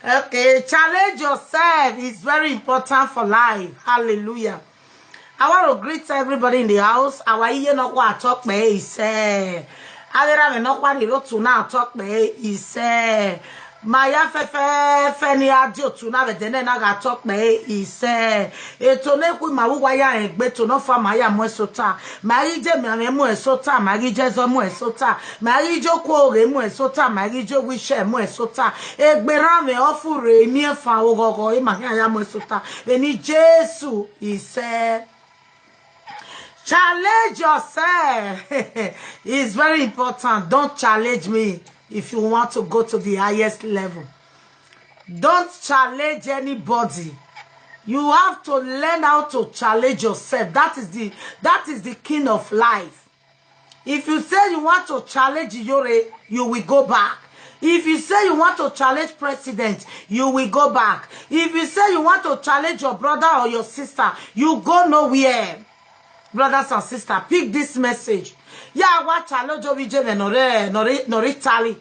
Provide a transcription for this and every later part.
Okay, challenge yourself is very important for life. Hallelujah. I want to greet everybody in the house. Our ear no kwa talk me is Avera me no kwa ni to na talk me is Maya fe ni adio to na be dene na ga talk me is eto ne ku ma wo ya egbe to no fa maya mo esota mari je me mo esota mari je zo mo esota mari jo ko re mo esota mari jo wi she mo esota egbe ra me ofure mi e fa ogogo e ma ya mo esota eni Jesu is challenge yourself. It's very important. Don't challenge me if you want to go to the highest level. Don't challenge anybody. You have to learn how to challenge yourself. That is the king of life. If you say you want to challenge Yore, you will go back. If you say you want to challenge president, you will go back. If you say you want to challenge your brother or your sister, you go nowhere. Brothers and sisters, pick this message. Yeah, what challenge obije no tally.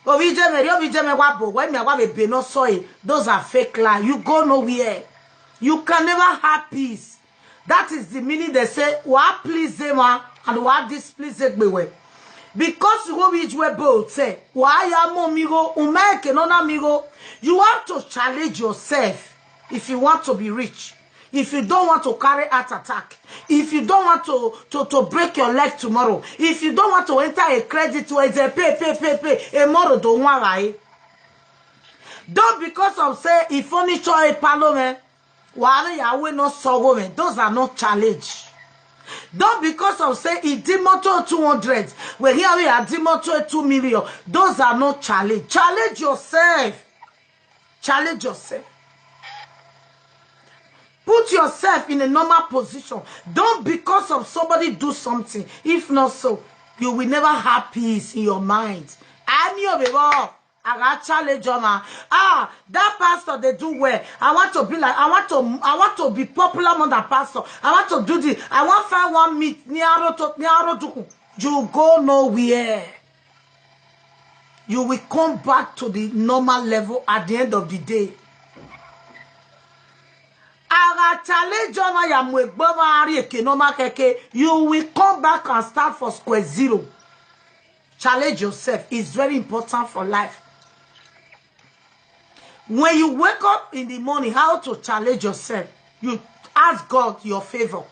Obije me wabo. When me wabe be no soy. Those are fake lies. You go nowhere. You can never have peace. That is the meaning they say, what please them and what displease them. Because you go which way both say, why am amigo, umeke non amigo. You have to challenge yourself if you want to be rich. If you don't want to carry heart attack, if you don't want to break your leg tomorrow, if you don't want to enter a credit where it's a pay, a moro don't want right. Don't because of say if only choy parliament, while Yahweh not so women, those are not challenge. Don't because of say if Dimoto 200, when here we are Dimoto 2 million, those are not challenge. Challenge yourself. Challenge yourself. Put yourself in a normal position. Don't because of somebody do something. If not so, you will never have peace in your mind. I got challenge on that pastor they do well. I want to be like I want to be popular among that pastor. I want to do this. I want to find one meet you go nowhere. You will come back to the normal level at the end of the day. You will come back and start for square zero. Challenge yourself. It's very important for life. When you wake up in the morning, how to challenge yourself? You ask God your favor.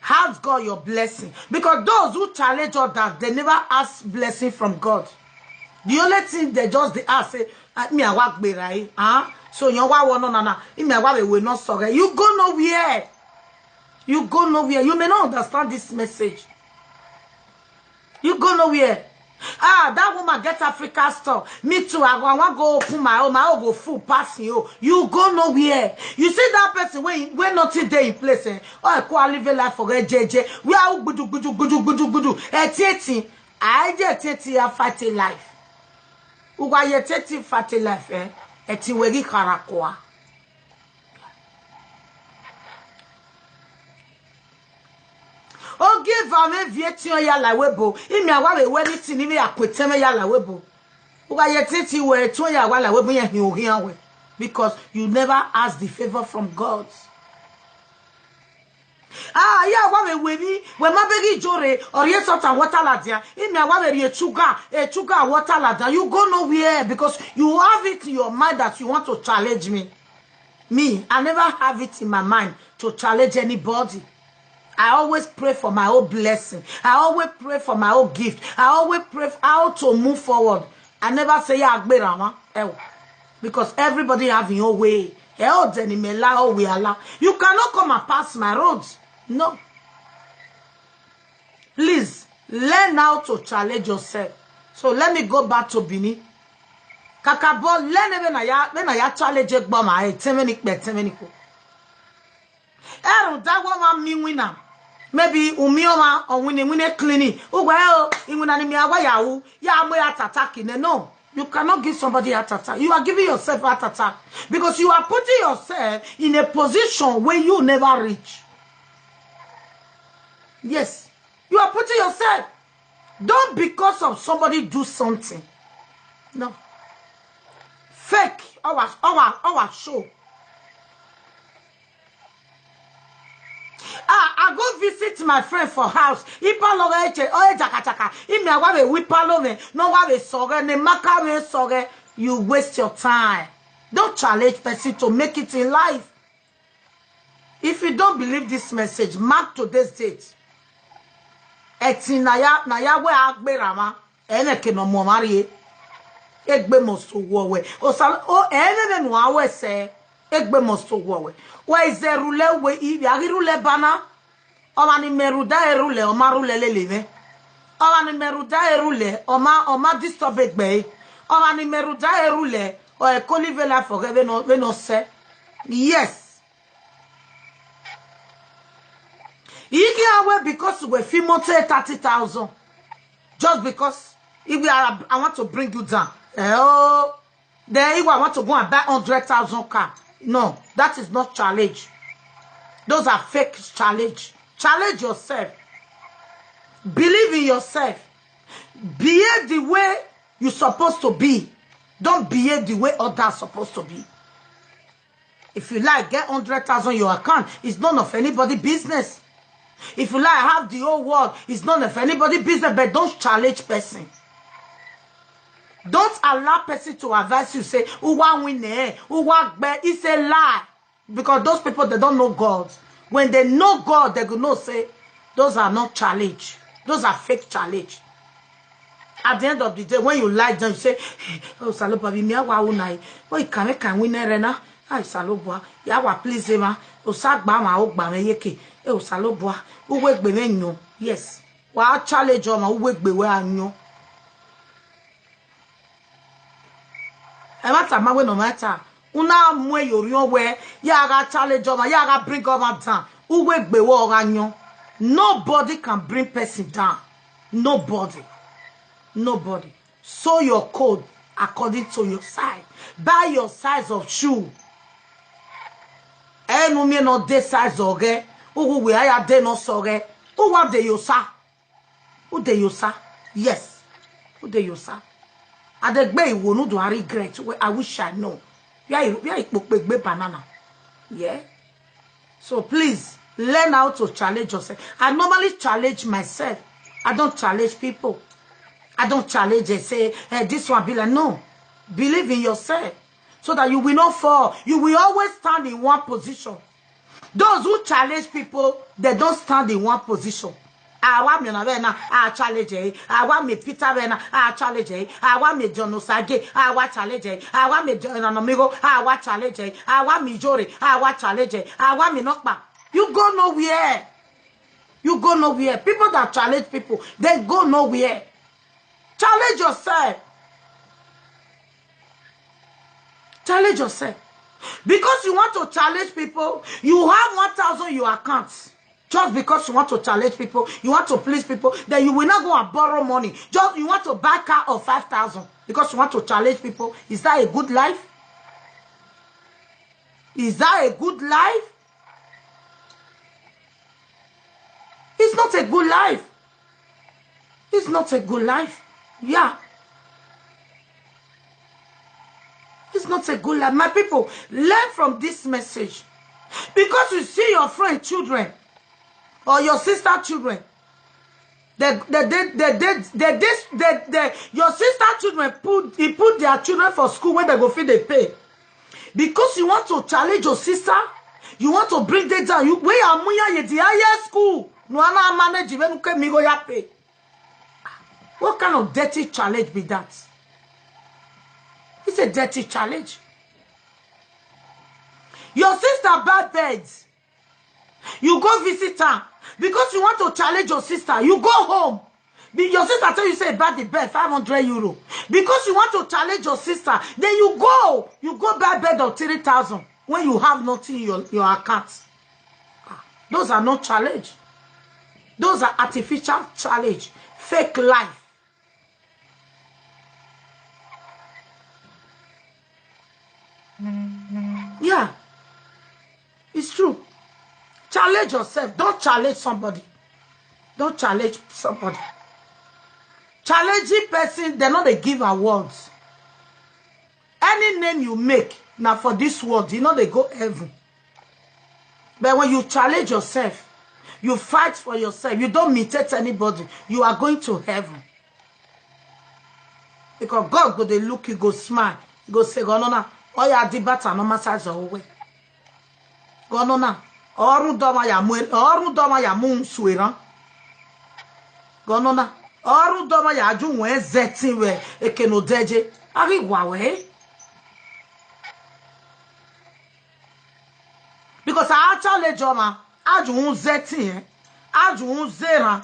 Ask God your blessing. Because those who challenge others, they never ask blessing from God. The only thing they just they ask, say, me I walk be right, so you will not sorry. You go nowhere. You go nowhere. You may not understand this message. You go nowhere. That woman get Africa store. Me too. I want to go open my own. I go full passing you. You go nowhere. You see that person when nothing there in place. I call live life for JJ. We are gudu. I just fighting life. Uwa yeteti fati life eti wegi karakwa. O give ame vietion ya la webo. Imi awawe weni tinimi akweteme ya la webo. Uwa yeteti we to ya wala webo ya hiwe. Because you never ask the favor from God. Yeah, when my baby jore or yes sort of water ladia, in my water sugar water ladder, you go nowhere because you have it in your mind that you want to challenge me. I never have it in my mind to challenge anybody. I always pray for my own blessing. I always pray for my own gift. I always pray for how to move forward. I never say because everybody have your way. You cannot come and pass my roads. No. Please, learn how to challenge yourself. So let me go back to Bini. Kakabo, learn when I challenge Bama, temeniko. That woman me winner. Maybe umioma or winning cleaning. Oh, well, in no. You cannot give somebody heart attack. You are giving yourself heart attack. Because you are putting yourself in a position where you never reach. Yes. You are putting yourself. Don't because of somebody do something. No. Fake. Our show. I go visit my friend for house. Ipalo eche, oe jaka. Imi awawe wipalo me, no wawe soge, ne maka me soge. You waste your time. Don't challenge person to make it in life. If you don't believe this message, mark today's date. Eti naya we agbe rama, ene ke no mo marie. Egbe mosto wowe. O ene no awe se, egbe mosto wowe. Wa izerule we ibi agirule bana. Oma ni meruda erule, oma rule leleve. Oma ni meruda erule, oma disturb egbe. Oma ni meruda erule, o e kolive la foge we no se. Yes. Igi awe because we feel more 30,000. Just because if I want to bring you down. Oh, then if I want to go and buy 100,000 car. No, that is not challenge. Those are fake challenge. Challenge yourself. Believe in yourself. Behave the way you're supposed to be. Don't behave the way others are supposed to be. If you like, get 100,000 your account. It's none of anybody's business. If you like, have the whole world. It's none of anybody's business. But don't challenge person. Don't allow person to advise you. Say, who want win there? Who want bet? It's a lie. Because those people, they don't know God. When they know God, they will not say, those are not challenge. Those are fake challenge. At the end of the day, when you like them, you say, oh, Salopa, me wa unai. Oh, you can win rena. Ay, Salopa, ya wa please ma. O sagba ma o gba me yeke. Oh, Salopa, who wake be me. Yes. Wa challenge o ma who wake be we anyo. No matter. Una mwe yorion we yaga challenge ma yaga bring up down. Uwe gbewo oranyo. Nobody can bring person down. Nobody. Sew your code according to your size. Buy your size of shoe. No me no de size oge. Ugu we aya de no soge. Uwa de yosa. U de yosa. Yes. U de yosa. Adegbe iwo no do regret. I wish I know. Yeah, banana. Yeah. So please learn how to challenge yourself. I normally challenge myself. I don't challenge people. I don't challenge and say, hey, this one be like, no. Believe in yourself so that you will not fall. You will always stand in one position. Those who challenge people, they don't stand in one position. I want me I challenge. I want me Peter I challenge. I want me John Osage. I want challenge. I want me John Amigo. I want challenge. I want me Jory. I want challenge. I want me Nokba. You go nowhere. You go nowhere. People that challenge people, they go nowhere. Challenge yourself. Challenge yourself. Because you want to challenge people, you have 1,000 in your accounts. Just because you want to challenge people, you want to please people, then you will not go and borrow money. Just you want to buy a car of 5,000 because you want to challenge people. Is that a good life? Is that a good life? It's not a good life. It's not a good life. Yeah. It's not a good life. My people, learn from this message. Because you see your friend children or your sister children, your sister children put their children for school when they go feed they pay. Because you want to challenge your sister, you want to bring them down. You where are muya the higher school? No ana manage when you me go ya pay. What kind of dirty challenge be that? It's a dirty challenge. Your sister bad beds. You go visit her because you want to challenge your sister. You go home. Your sister tell you say buy the bed 500 euro. Because you want to challenge your sister, then you go buy bed of 3,000 when you have nothing in your account. Those are not challenge. Those are artificial challenge, fake life. Yeah, it's true. Challenge yourself. Don't challenge somebody. Don't challenge somebody. Challenging person, they're not a give awards. Any name you make, now for this world, you know they go heaven. But when you challenge yourself, you fight for yourself, you don't imitate anybody, you are going to heaven. Because God go, they look, you go smile, you go say, go no na, oh ya di bata no massage away. Go no na, oru doma ya mu suera. Go no na, oru doma ya ju we zeti we ekeno deje. Ari wawe. Because I actually joma, aju un zeti, aju un zera,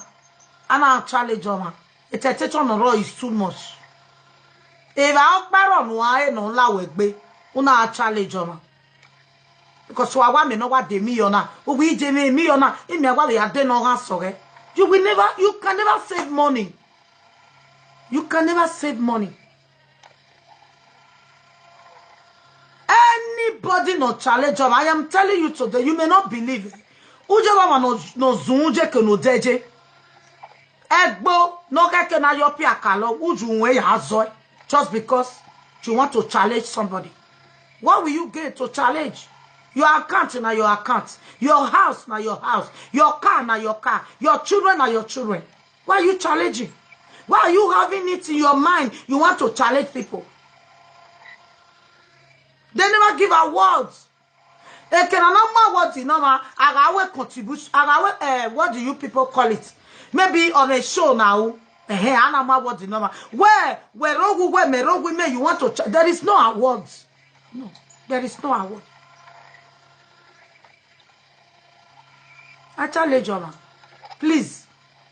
and I actually joma. It's a teton ro is too much. If I don't know, no la wegbe, una challenge joma. Because so I know what de milliona, we de milliona, in me what they are no answer. You can never save money. You can never save money. Anybody no challenge joma. I am telling you today, you may not believe it. Ujema no zunje ke no deje. Egbo no keke na yopi akalo ujunwe ya zoi. Just because you want to challenge somebody. What will you get to challenge? Your account na your account. Your house na your house. Your car na your car. Your children na your children. Why are you challenging? Why are you having it in your mind? You want to challenge people. They never give awards. They can words in agawe contribution. What do you people call it? Maybe on a show now. Where you want to there is no awards. No, there is no award. I challenge you, please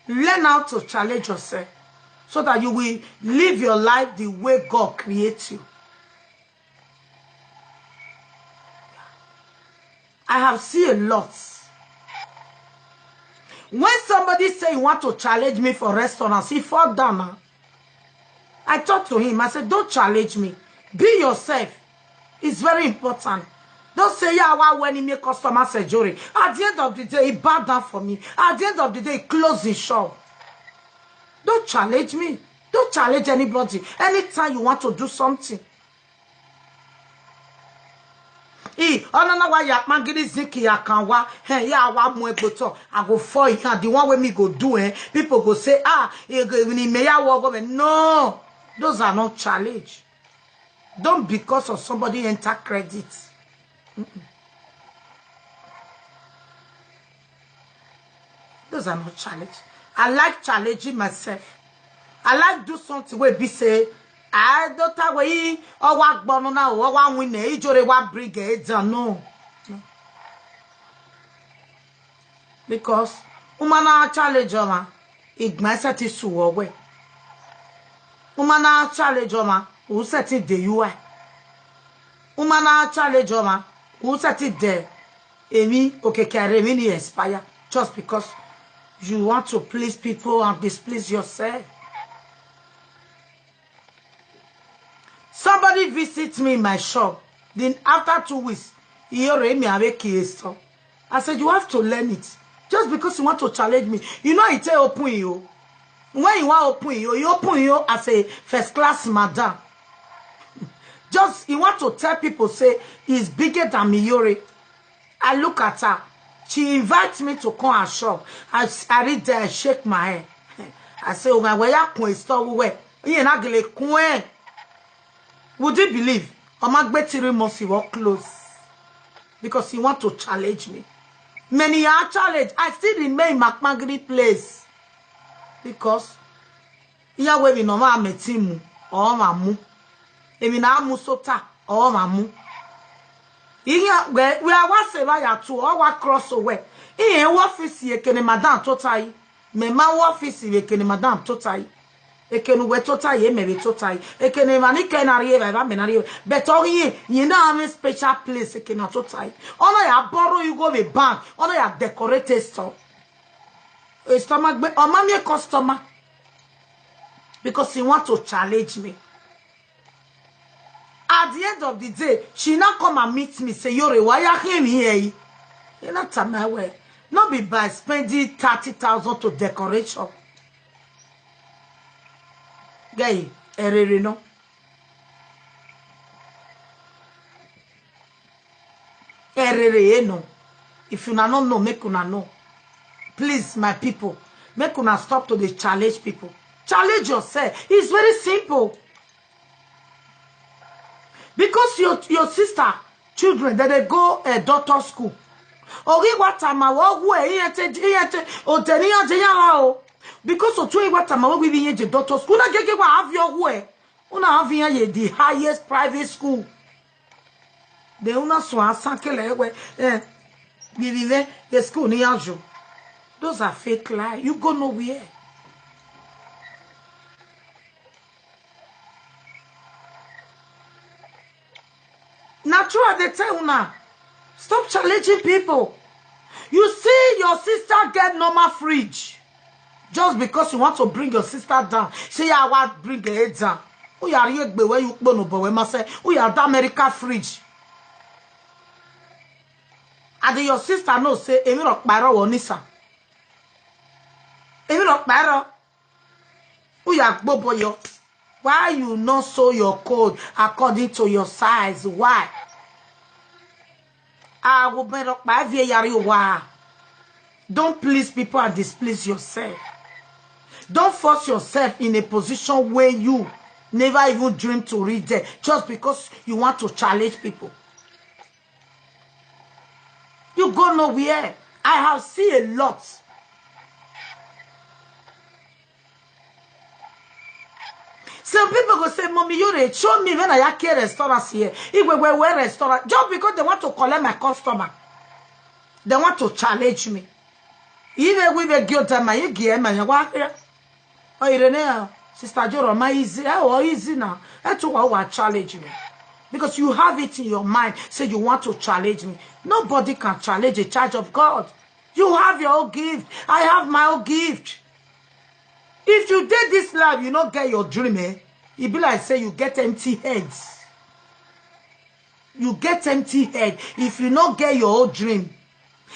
learn how to challenge yourself so that you will live your life the way God creates you. I have seen a lot. When somebody say you want to challenge me for restaurants, he fall down. Huh? I talked to him. I said, don't challenge me. Be yourself. It's very important. Don't say, yeah, why when he make customer surgery. At the end of the day, he bowed down for me. At the end of the day, he closed his shop. Don't challenge me. Don't challenge anybody. Anytime you want to do something. I go for it. The one way me go do people go say, no, those are not challenge. Don't because of somebody enter credit. Those are not challenge. I like challenging myself. I like do something where be say, I don't have way or what bonona or one win age or what brigades or no. Because umana challenge oma igma set su owe. Umana challenge oma who set it the UI. Umana challenge oma who set it there. Emi okay carry me expire just because you want to please people and displease yourself. Somebody visits me in my shop. Then after 2 weeks, he already me awake here. I said, you have to learn it. Just because you want to challenge me. You know, I tell open you. When you want open you as a first class madam. Just, you want to tell people, say, he's bigger than Miyori. I look at her. She invites me to come and shop. I read there, I shake my head. I say, oh, my way, I store where. You're not going to would you believe? Omagbetiri must walk close. Because he want to challenge me. Many are challenged. I still remain Macmagri place. Because here we no ma metimu or mamu. Emi na musota or mamu. Here we are what say ya to or what cross away. Here office ye kene madam totai. Me ma office ye kene madam totai. Ekenu we totai ye maybe totai. Ekene mani kenari ba menari. But only you know a special place ekena totai. Ono ya borrow you go with bank. Ono ya decorated store. Stomach be or mommy customer. Because he want to challenge me. At the end of the day, she not come and meet me. Say, Yore, why you came here? You not tell my way. Not be by spending 30,000 to decorate shop. Guy, erere no. No. If you don't know, make una know. Please, my people, make una stop to the challenge people. Challenge yourself. It's very simple. Because your sister, children, that they go doctor school. Because of 20 what time we be in doctor school, na get have your way. Una have here the highest private school. The una so asankele we vive the school ni anjo. Those are fake lies. You go nowhere. Natural they tell una. Stop challenging people. You see your sister get normal fridge. Just because you want to bring your sister down. Say I want bring her head down. Who are you where you no but we must say who are the America fridge. And your sister no say emi rock paro wonisa. Emi rock paro. Who are bobo yo. Why you not sew your code according to your size? Why? I will be rock by via. Don't please people and displease yourself. Don't force yourself in a position where you never even dream to reach there just because you want to challenge people. You go nowhere. I have seen a lot. Some people go say, Mommy, you show me when I care restaurants here. If we were restaurant, just because they want to collect my customer. They want to challenge me. Even we be guilty, my you give me what here. Oh, you know, Sister Joro, my easy. Oh, easy now. That's why I challenge me. Because you have it in your mind, say you want to challenge me. Nobody can challenge a child of God. You have your own gift. I have my own gift. If you did this life, you don't get your dream, eh? It be like say you get empty heads. You get empty head if you don't get your own dream.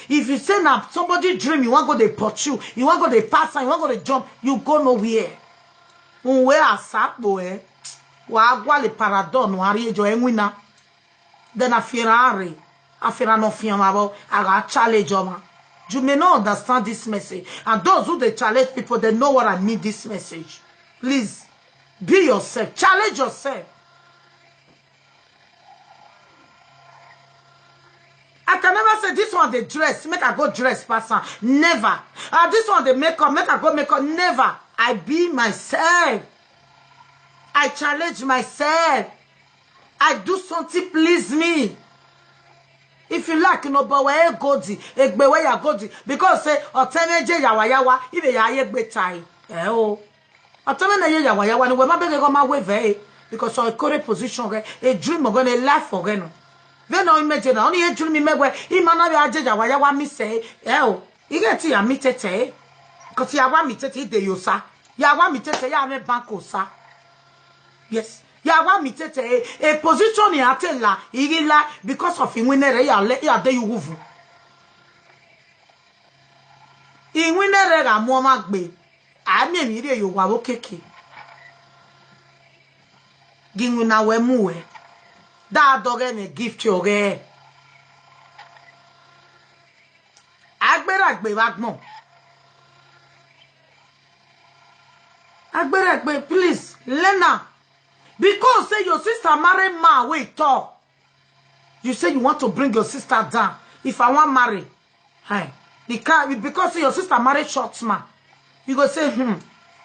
If you say now somebody dream, you want to go to pursue, you want to go to pass, you want to go to jump, you go nowhere. Where a sapo eh? Wa agwa le paradon wa riejo enwina. Then a Ferrari, a Ferrano fiamabo, I got challenge oma. You may not understand this message. And those who they challenge people, they know what I mean this message. Please, be yourself. Challenge yourself. I can never say this one they dress, make I go dress person. Never. This one they make up, make I go make up. Never. I be myself. I challenge myself. I do something please me. If you like, you know, but where godi, egbe where ya godi, because say otemeje yawa ibe ya egbe tai. Oh, otemene yawa ni we ma bege go ma we ve because so a position a dream of gonna life for geno. Then no imagine only a dream me megwe imana be aje yawa mi say oh, you get ya mitete because ya wa mitete de yosa. Ya wa mitete ya me banko sa. Yes. Ya wa mitete a position in atela igila because of inwinere ya de yuvu. Inwinere ga mo ma gbe. Ami mi re yo wa wo keke. Gingu na we muwe. Da doge me gift yo ge. Agbera gbe wa gbon. Agbera gbe please Lena. Because say your sister marry man, wait talk. You say you want to bring your sister down. If I want marry, hey, because say your sister marry short man. You go say,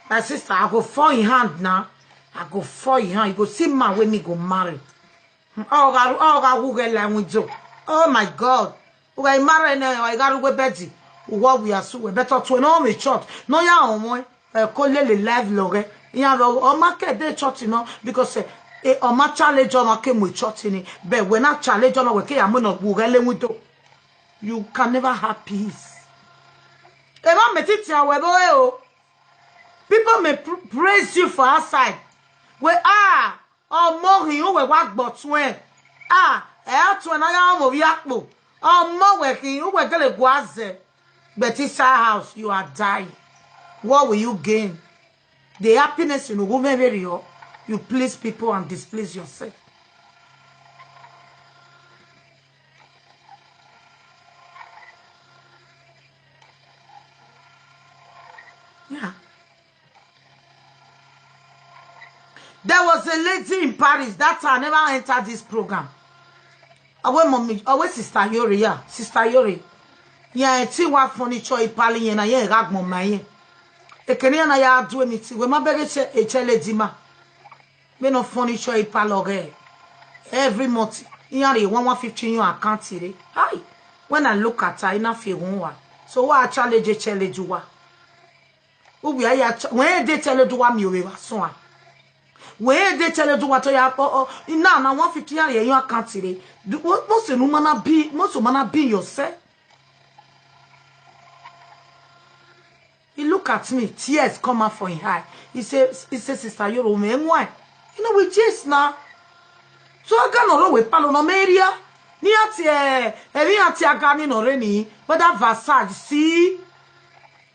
my sister, I go fall in hand now. I go fall in hand. You go see man when me go marry. Oh my God. We marry now. I got to go Betty. What we are so we better to know me short. No ya on call le live log. Yeah, o market dey church, you know, because o ma challenge on came with church in but when I challenge on we ke am no gugele wido. You can never have peace. Eba metiti awe bo o. People may praise you for outside. We o mo hin o we wa gbotun e. E to na ya mo bi apo. O mo we hin o we gele guaze. But inside house you are dying. What will you gain? The happiness in woman very you please people and displease yourself. Yeah. There was a lady in Paris that I never entered this program. Away mommy, away sister Yori, yeah. Sister Yori. Yeah, ti wa furniture ipali yen na yen rag mo maye. E kenya na ya do mi ti we ma bere che e chele dima. Me no furniture ipalore. Every month, yari 150 your account here. Hi. When I look at her, ina fi one. So what challenge wa. Ubi ya when they challenge wa mi we wa so. When they challenge wa to ya ina na 150 yari your account here. Most mana be yourself. He look at me, tears come out from his eye. He says, Sister Yoro, me why? You know, we just now. So I got no way, Palo no media. Ni ati agani no reni, but that Versace, see?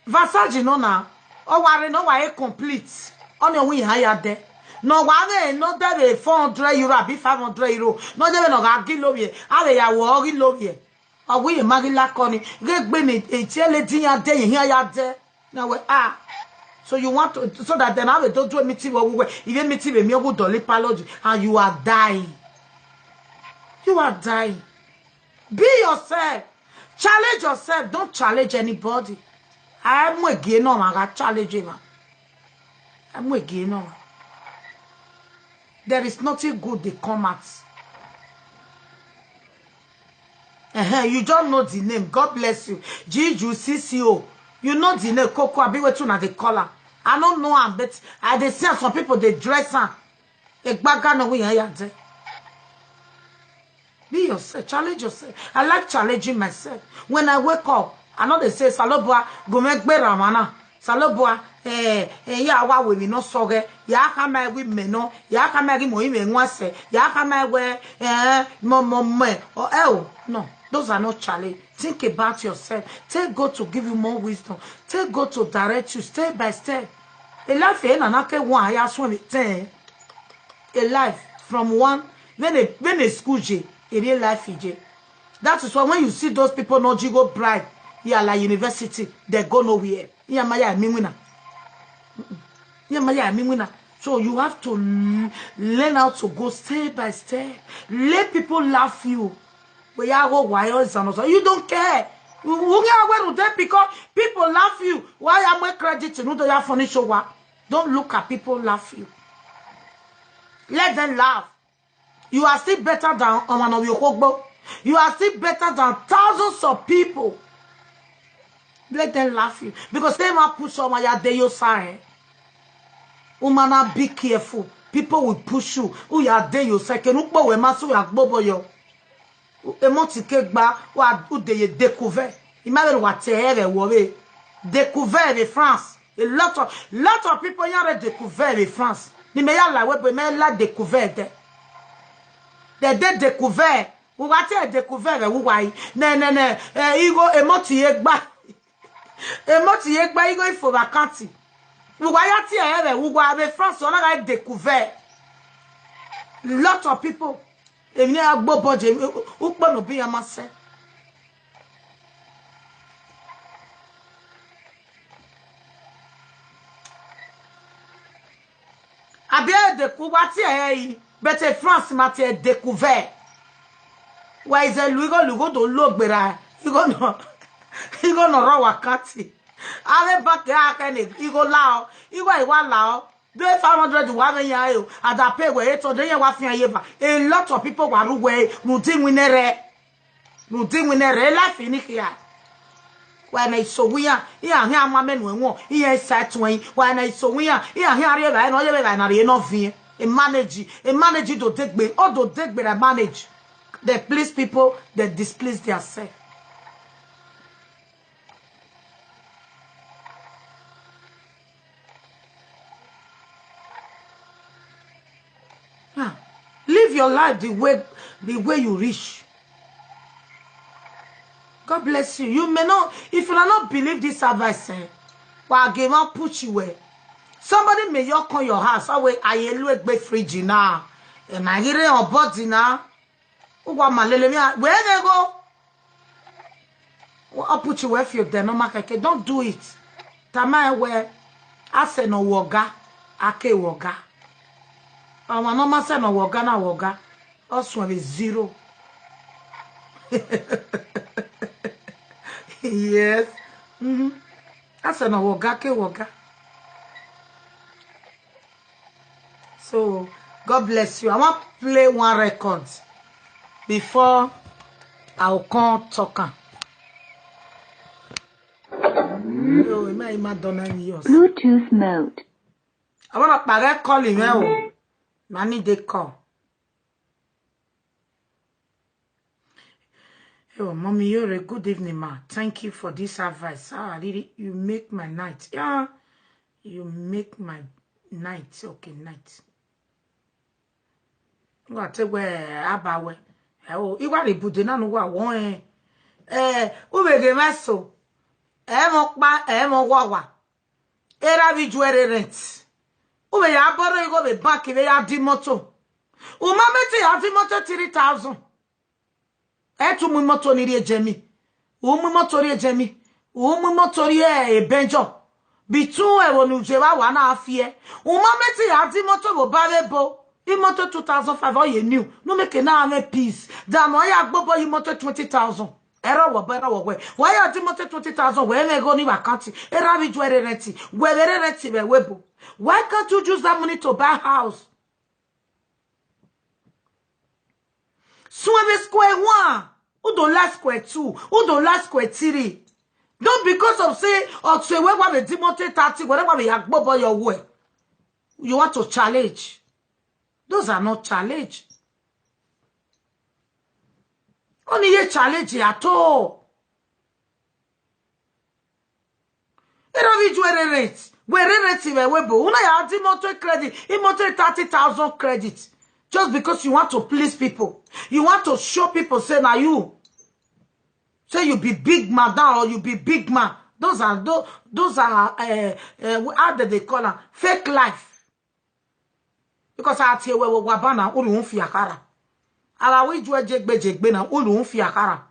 Versace no na. O ware no wa complete. On your way higher there. No ware no there 400 euro, be 500 euro. No there no ga kilo ye. Ale ya wo kilo ye. Awi e magila koni. Gegbe ni e chele din ya de here ya de. Now we are. So you want to, so that then I will do a meeting where we even meeting with me over dolly palogy and you are dying. You are dying. Be yourself. Challenge yourself. Don't challenge anybody. I'm again on I challenge him. I'm again on. There is nothing good they come at. You don't know the name. God bless you. Giju CCO. You know the name Coco Abi wetu na the color. I don't know am, but I dey see some people they dress am. Egbaga no we yan there. Be yourself, challenge yourself. I like challenging myself. When I wake up, I know they say Salobua go make be ramana. Salobua ya wa we no soge. Ya ka ma we me no. Ya ka ma gi mo ime nwase. Ya ka ma we oh no. Those are not challenge. Think about yourself. Take God to give you more wisdom. Take God to direct you step by step. A life a life from one when a school J, a real life J. That is why when you see those people not go bright, yeah, like university, they go nowhere. Yeah, Maya Mimuna. Yeah, Maya Mimuna. So you have to learn how to go step by step. Let people laugh you. You don't care. Because people laugh you. Why am I credit to know your furniture? Don't look at people laugh you. Let them laugh. You are still better than one of your hogbo. You are still better than thousands of people. Let them laugh you. Because they might push on my day your side. Umana, be careful. People will push you. Who you are there your second. Ukbo we masu ya gbobo yo. Ou découvert. Imagine what découvert France. A lot of people y découvert in France. Ni me la web me la découvert. They découvert. Ou what découvert ou why? Ne igo emoti yegba. Emoti yegba igo ifo vacancy. Ou why ati ou why France on a découvert. Lot of people. Even a budget, no be a master. A bien de Coubati, but a France matière découvert. Why is a Lugo to look better? You go no raw catty. I back you go loud, you go one loud. 500 1 year at that pay where it or they were a lot of people were away, routine winner, life in here. When I saw we are here, my men were here, sat when I saw we are here, I know enough here. A manager to take me, or to take me, I manage. They please people, they displease themselves. Live your life the way you reach. God bless you. You may not, if you do not believe this advice, well, give up put you away. Somebody may you call your house. I look be fridge now. And I hear your body now. Where they go? I'll put you away if you're there. No matter. Don't do it. Tama where ase no woga ake woga ama no ma se no woga na woga osun be zero. Yes. Ase no woga ke woga. So God bless you. I want to play one record before I'll come talking. Bluetooth mode. I want to call him. I need the call. Oh, mommy, you're a good evening, ma. Thank you for this advice. Really, you make my night. Yeah, you make my night. Okay, night. I'm going to tell where about. Oh, you got a budget now. No, I want. Who make a mess so? Wawa. Era vi juere rent. Ube ya boro go be back we ya di moto. Uma meti ya di moto 3,000. Etu mu moto ni rie jemi. Umu moto rie jemi. Umu moto rie benjo. Bitu e wonu je wa na afie. Uma meti ya di moto bo bare bo. I moto 2,500 all you new. No make na ame peace. Da no ya gbobo i moto 20,000. Era wo bera wo we. Why are you moto 20,000? Where me go ni account? Era vi juere rent. Where rent be webo. Why can't you use that money to buy a house? Swim square 1. Who don't like square 2? Who don't like square 3? Not because of say or say where we demote 30, whatever we have bobo your way. You want to challenge. Those are not challenge. Only a challenge at all. Eravi juere rate. Where rate we webo. Una ya demote credit. Imote 30,000 credit. Just because you want to please people. You want to show people say now you. Say you be big man down or you be big man. Those are how do they call them? Fake life. Because I tell you where wabana ulu unfi akara. Ala we jwe jegbe na ulu unfi akara.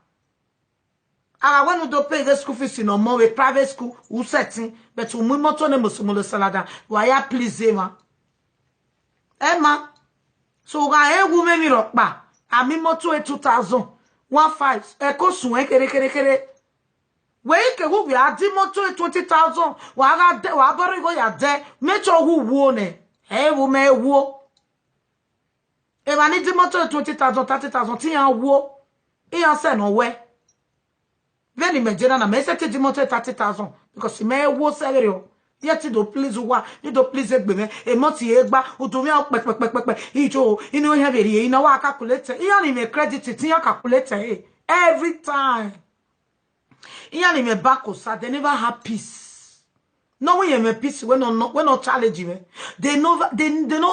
Ala when you don't pay the school fees in no more with private school, who setting, but you moto ne musumulo salada. Why please Emma? Emma. So ga e women mi ropa. Ami moto 2,000. 1,500. Eko sun kere. We ke who we are moto 20,000. Wa boro go ya de. Make sure who wo ne. E wo me wo. E ba ni moto 20,000, 30,000 ti yan wo. E yan se no we. Veni me jena na me se ti moto 30,000 because me wo serio. Yet do please wa you do please egbe me e mo ti egba o to mi pepepepepe ijo inu he beri ina wa calculate iyan ni me credit ti yan calculate every time iyan ni me bakosa they never have peace no when you me peace when no challenge me they no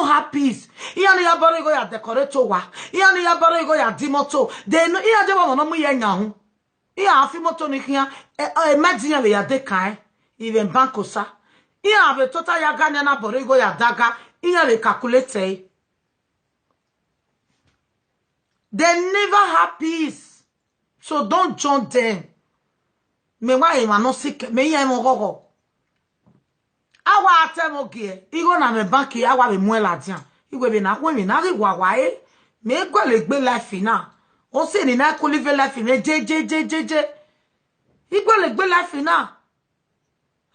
have peace iyan ni ya baro go ya decorate wa iyan ni ya baro go ya dimoto they no iyan je mo no mu ye nya ho iyan afi moto ni kian e medin ya de kan even bankosa Iya have total ya ganya na borigo ya daga. Iya le calculate. They never have peace. So don't join them. Me wa ima no sick. Me ya mo gogo. Awa atemo gie. Igo na me banki awa be muela dian. Igwe be na kwen mi na ri wa e. Me go le gbe life na. O se ni na ko live life me je. Igwe le gbe life na.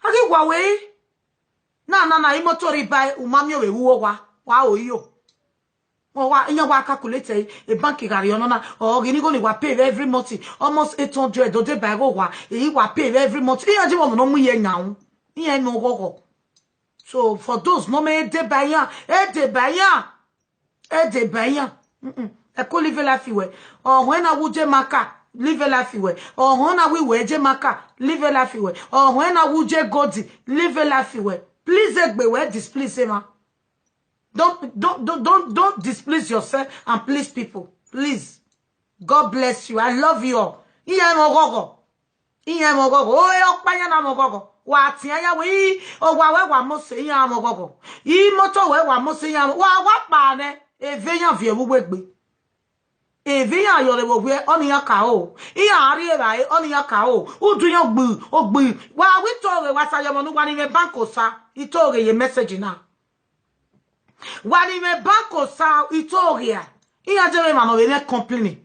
Ari wa we. Na imotori bai umami we wuo wa oyo. Wa inya wa calculate e bank gari ono na o gini go ni wa pay every month almost 800 do de bai go wa e wa pay every month. Inya je mo no mu ye nyawo. Inya no gogo. So for those no me de bai ya, e de bai ya. E ko live life we. O when na wuje maka live life we. O when na we je maka live life we. O when na wuje godi live life we. Please egbe we displease him. Don't displease yourself and please people. Please. God bless you. I love you all. Iye mo gogo. O e okpanya na mo gogo. Wa ti aya we o wa we wa mo se iye mo gogo. I moto we wa mo se iye wa pa ne e veyan vie wo egbe. Eviya yore wo we oni ya ka o. Iya ari e bai oni ya ka o. Udu yo gbu ogbu. Wa we to we wasa yo monu wa ni me banko sa. Ito ye message na. Wa ni me banko sa ito ya. Iya je me mano we me complaining.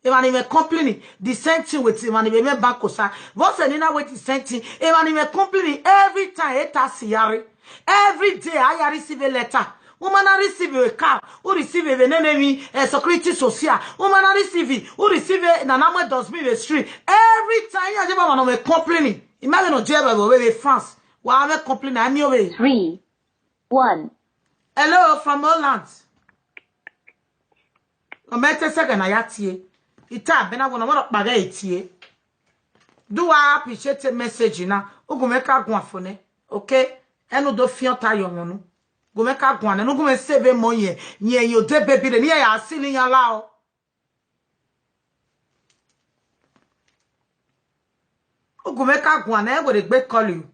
Even if complaining, the same thing with him, and if me banko sa. What's the nina with the same thing? Even if complaining every time it has yari. Every day I receive a letter. Woman receive a car, who receive a enemy, a security social. Woman receive, who receive a nanama does me the street. Every time I never want to complaining. Imagine no jeba we France. Why am complaining? I'm your way. 3, 1. Hello from Holland. O mete second na yatie. Ita be na wona wona paga etie. Do I appreciate the message na? Ogumeka gwanfone. Okay? Eno do fianta yononu. Gumeka gwane no gume save monye nye yo de baby de ya asili ya lao. Gumeka gwane we dey gbe call you.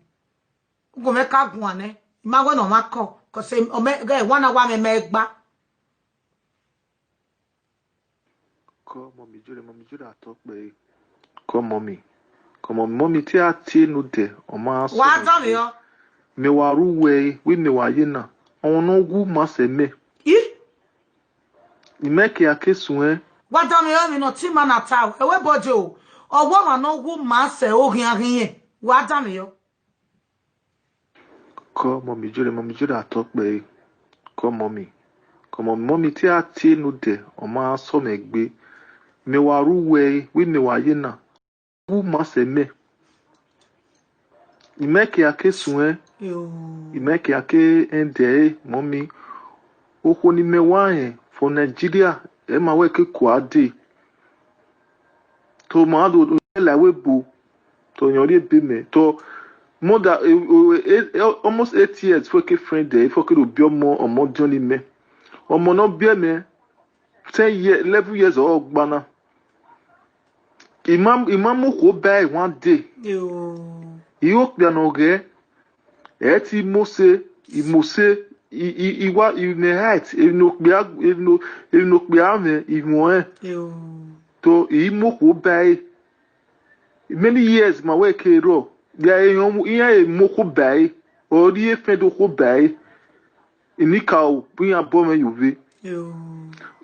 Gumeka gwane ma we no ma call cause o me guy one hour me megba. Call mommy Julie talk be. Call mommy. Come on mommy ti ati no de o ma so. Wa tell me yo. Me waru we me wa yina. On gu maseme. Imeke akesun Wa tell me yo me no ti man ataw. E we bojo. Owo ma no gu mase ohin ahin. Wa tell me yo. Call mommy Julie talk be. Call mommy. Come on mommy ti ati no de o ma so megbe. Me waru we me wa yina. Gu maseme. Imeke akesun Imeke ake ende mommy oko ni mewaye for Nigeria e ma we ke kwade to ma do la we bo to yori be me to more than almost 8 years for ke friend there for ke obi omo journey me omo no bi me 10 years 11 years ogba na imam ko buy one day yo pe na oge eti mose iwa ne height no kpia me iwon to imoko bai many years ma we kero ya eyon iya emoko bai ori efe do ko bai inika o buya bo me yuve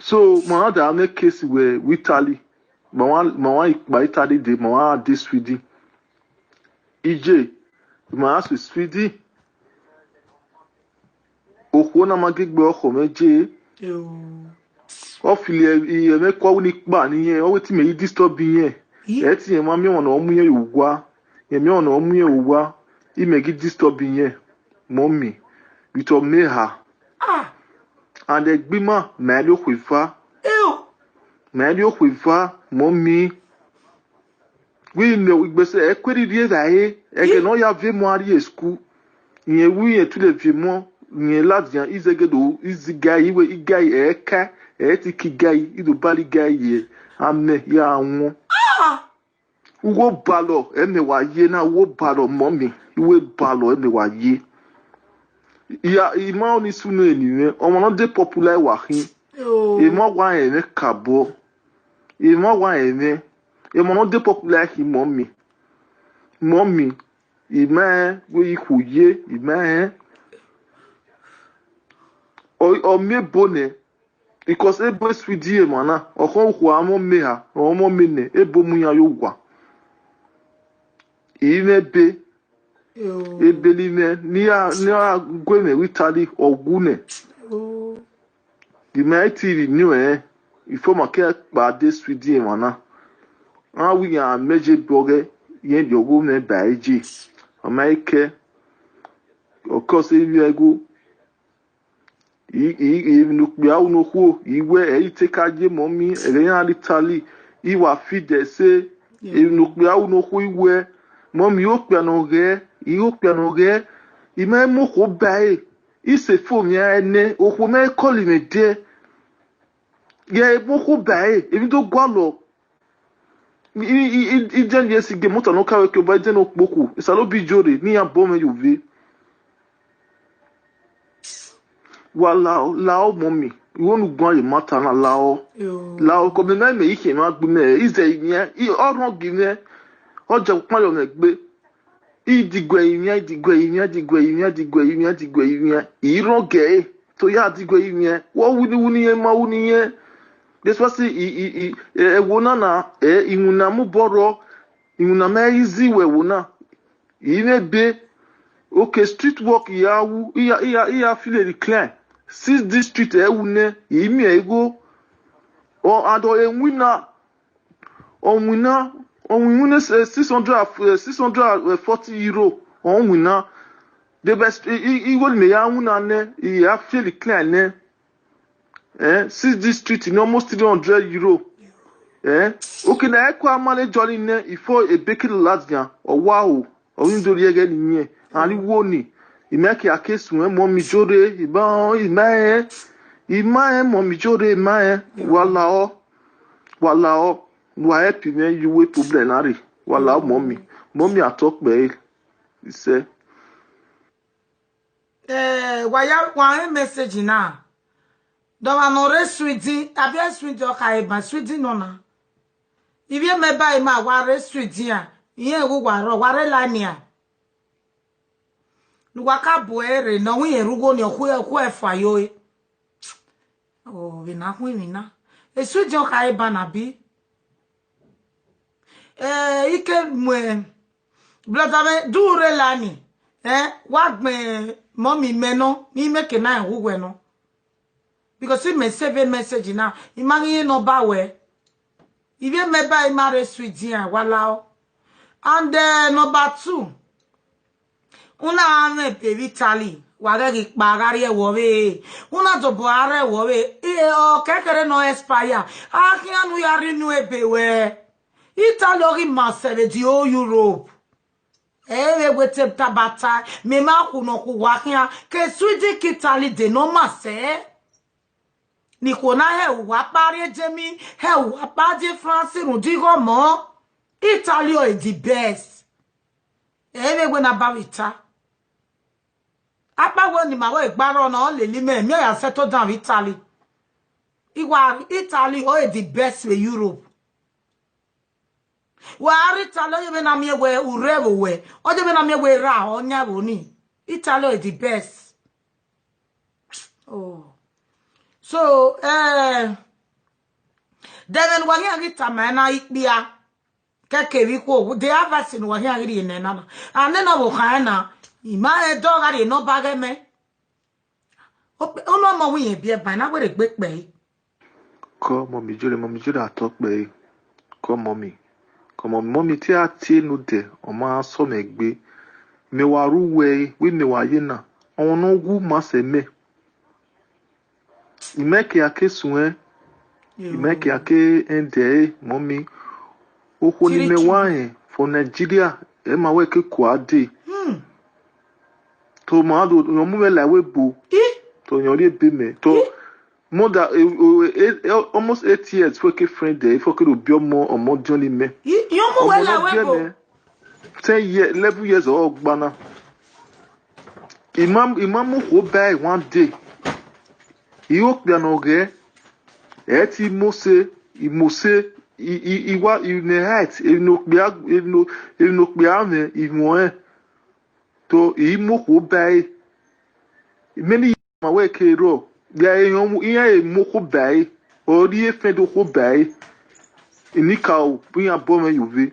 so ma da na case we Italy ma wa Italy de ma wa de Sweden ije ma asu Sweden okwo na magigbe oko meje o fili e me kwa uni pa niyen o weti me disturb yen e ti yen ma mi won o mu yen uwa yen mi won o mu yen uwa I me gi disturb yen mommy with o me ha and the gbima me lo kwifa mommy we me gbese e kweri die dae e ke no ya ve mo ari school yen wi yen tu le ve mo nye ladian izegedo izigai iwe igai eka etiki gai ido bali gai ye ame ya anwo uwo balo eme wa ye na uwo balo mommy iwe balo eme wa ye ya ima oni sunu eniwe omo no de popular wa hin imo wa ene kabo imo wa ene imo no de popular hin mommy ima we ikuye ima o me bone because ebo swidi e mana okon ku amo me ha o mo me ne ebo mu ya yogwa imebe ebeli me ni a gweme witali ogune the mighty new ifo make pa de swidi e mana wi ya meje bloge yen de ogo me baiji o maike of course if ego nukbia unoku iwe itekaje mommy eyan Italy iwa fide se nukbia unoku iwe mommy o pe no ge ime mo ko bae ise phone ya ene oku me call me de ye mo ko bae ebi to gwa lo I jen yesi ge moto no kawe ke ba jen okpoku isalo bi jore ni ya bome yuve Wala lao mommy Iwonu gwa ye mata na lao. Lao ko me me ike ma gbe me ize yin I oron gime. Oje pa yo megbe. Idigwe yin. Iron ge to ya digwe yin. Wo wuni ye ma wuni ye. This was wona na inuna mu boro inuna me izi we wona. Ime be okay street work yawu iya feel decline. 6 district wune imi ego o ado enwina onwina 640 euro onwina the best iwo me ya wuna ne ya feel decline ne 6 district in almost 300 euro okay na ekwa manager ne ifo a baking ladjan o wow o ndori ege ni ani wo ni imeke akesu momi jore iban imae momi jore imae wala o wa help me you we problem ari wala mommy atok be ise wa message na do wa no re swidi abi swidi o kai ba swidi no na ibi me bai ma wa re swidi a iye wo wa re lania Nuwaka boere no wi erugo ni oku efa yo e. Oh, vina hu vina. Esu jo kai banabi. Ike mwe blotame dure lani. Wagme mommy meno ni meke na ehugwe no. Because if me save a message now, imangi no bawe. Ibe me ba imare sweetia walao. And number 2. Una ame baby tali wagagi bagari ewowe una to boare ewowe o kekere no expire akianu ya renew ebewe Italy ori masere di o Europe ewe wete tabata me ma ku no ku wakia ke swidi kitali de no mase ni ko na he wa pare jemi he wa paje France run digo mo Italy o the best ewe we na bawita Apa wo ni mawo igbaro na le lime me ya settle down Italy. Italy the best in Europe. Wa Italy you be na me we urewo we. O je be na me we ra onya wo ni. Italy the best. Oh. So then wa hi agita na ikbia. Keke wi ko they have us in wa hi agiri ne na. Ane na wo kan na Ima dogari no bageme. Ono mo wi ebie ba na were gbepe. Ko mommy jore atok be. Ko mommy ti ati nu de o ma so megbe. Me waru we me waye na. Ono gu ma se me. Imeke akesu Imeke ake ende mommy. Oko ni me wan for Nigeria e ma we ke kwade. To ma do no mu la we bo to yon le be me to more than almost 8 years for ke friend there for ke do bi omo Johnny me yon mu we la we bo 10 years 11 years o gbana imam ko buy one day he o pe na oge ti mose iwa in height no pe ame iwon to imoko bai many ma we kero ya eyon iya emoko bai ori efe do ko bai inika o buya bome yuve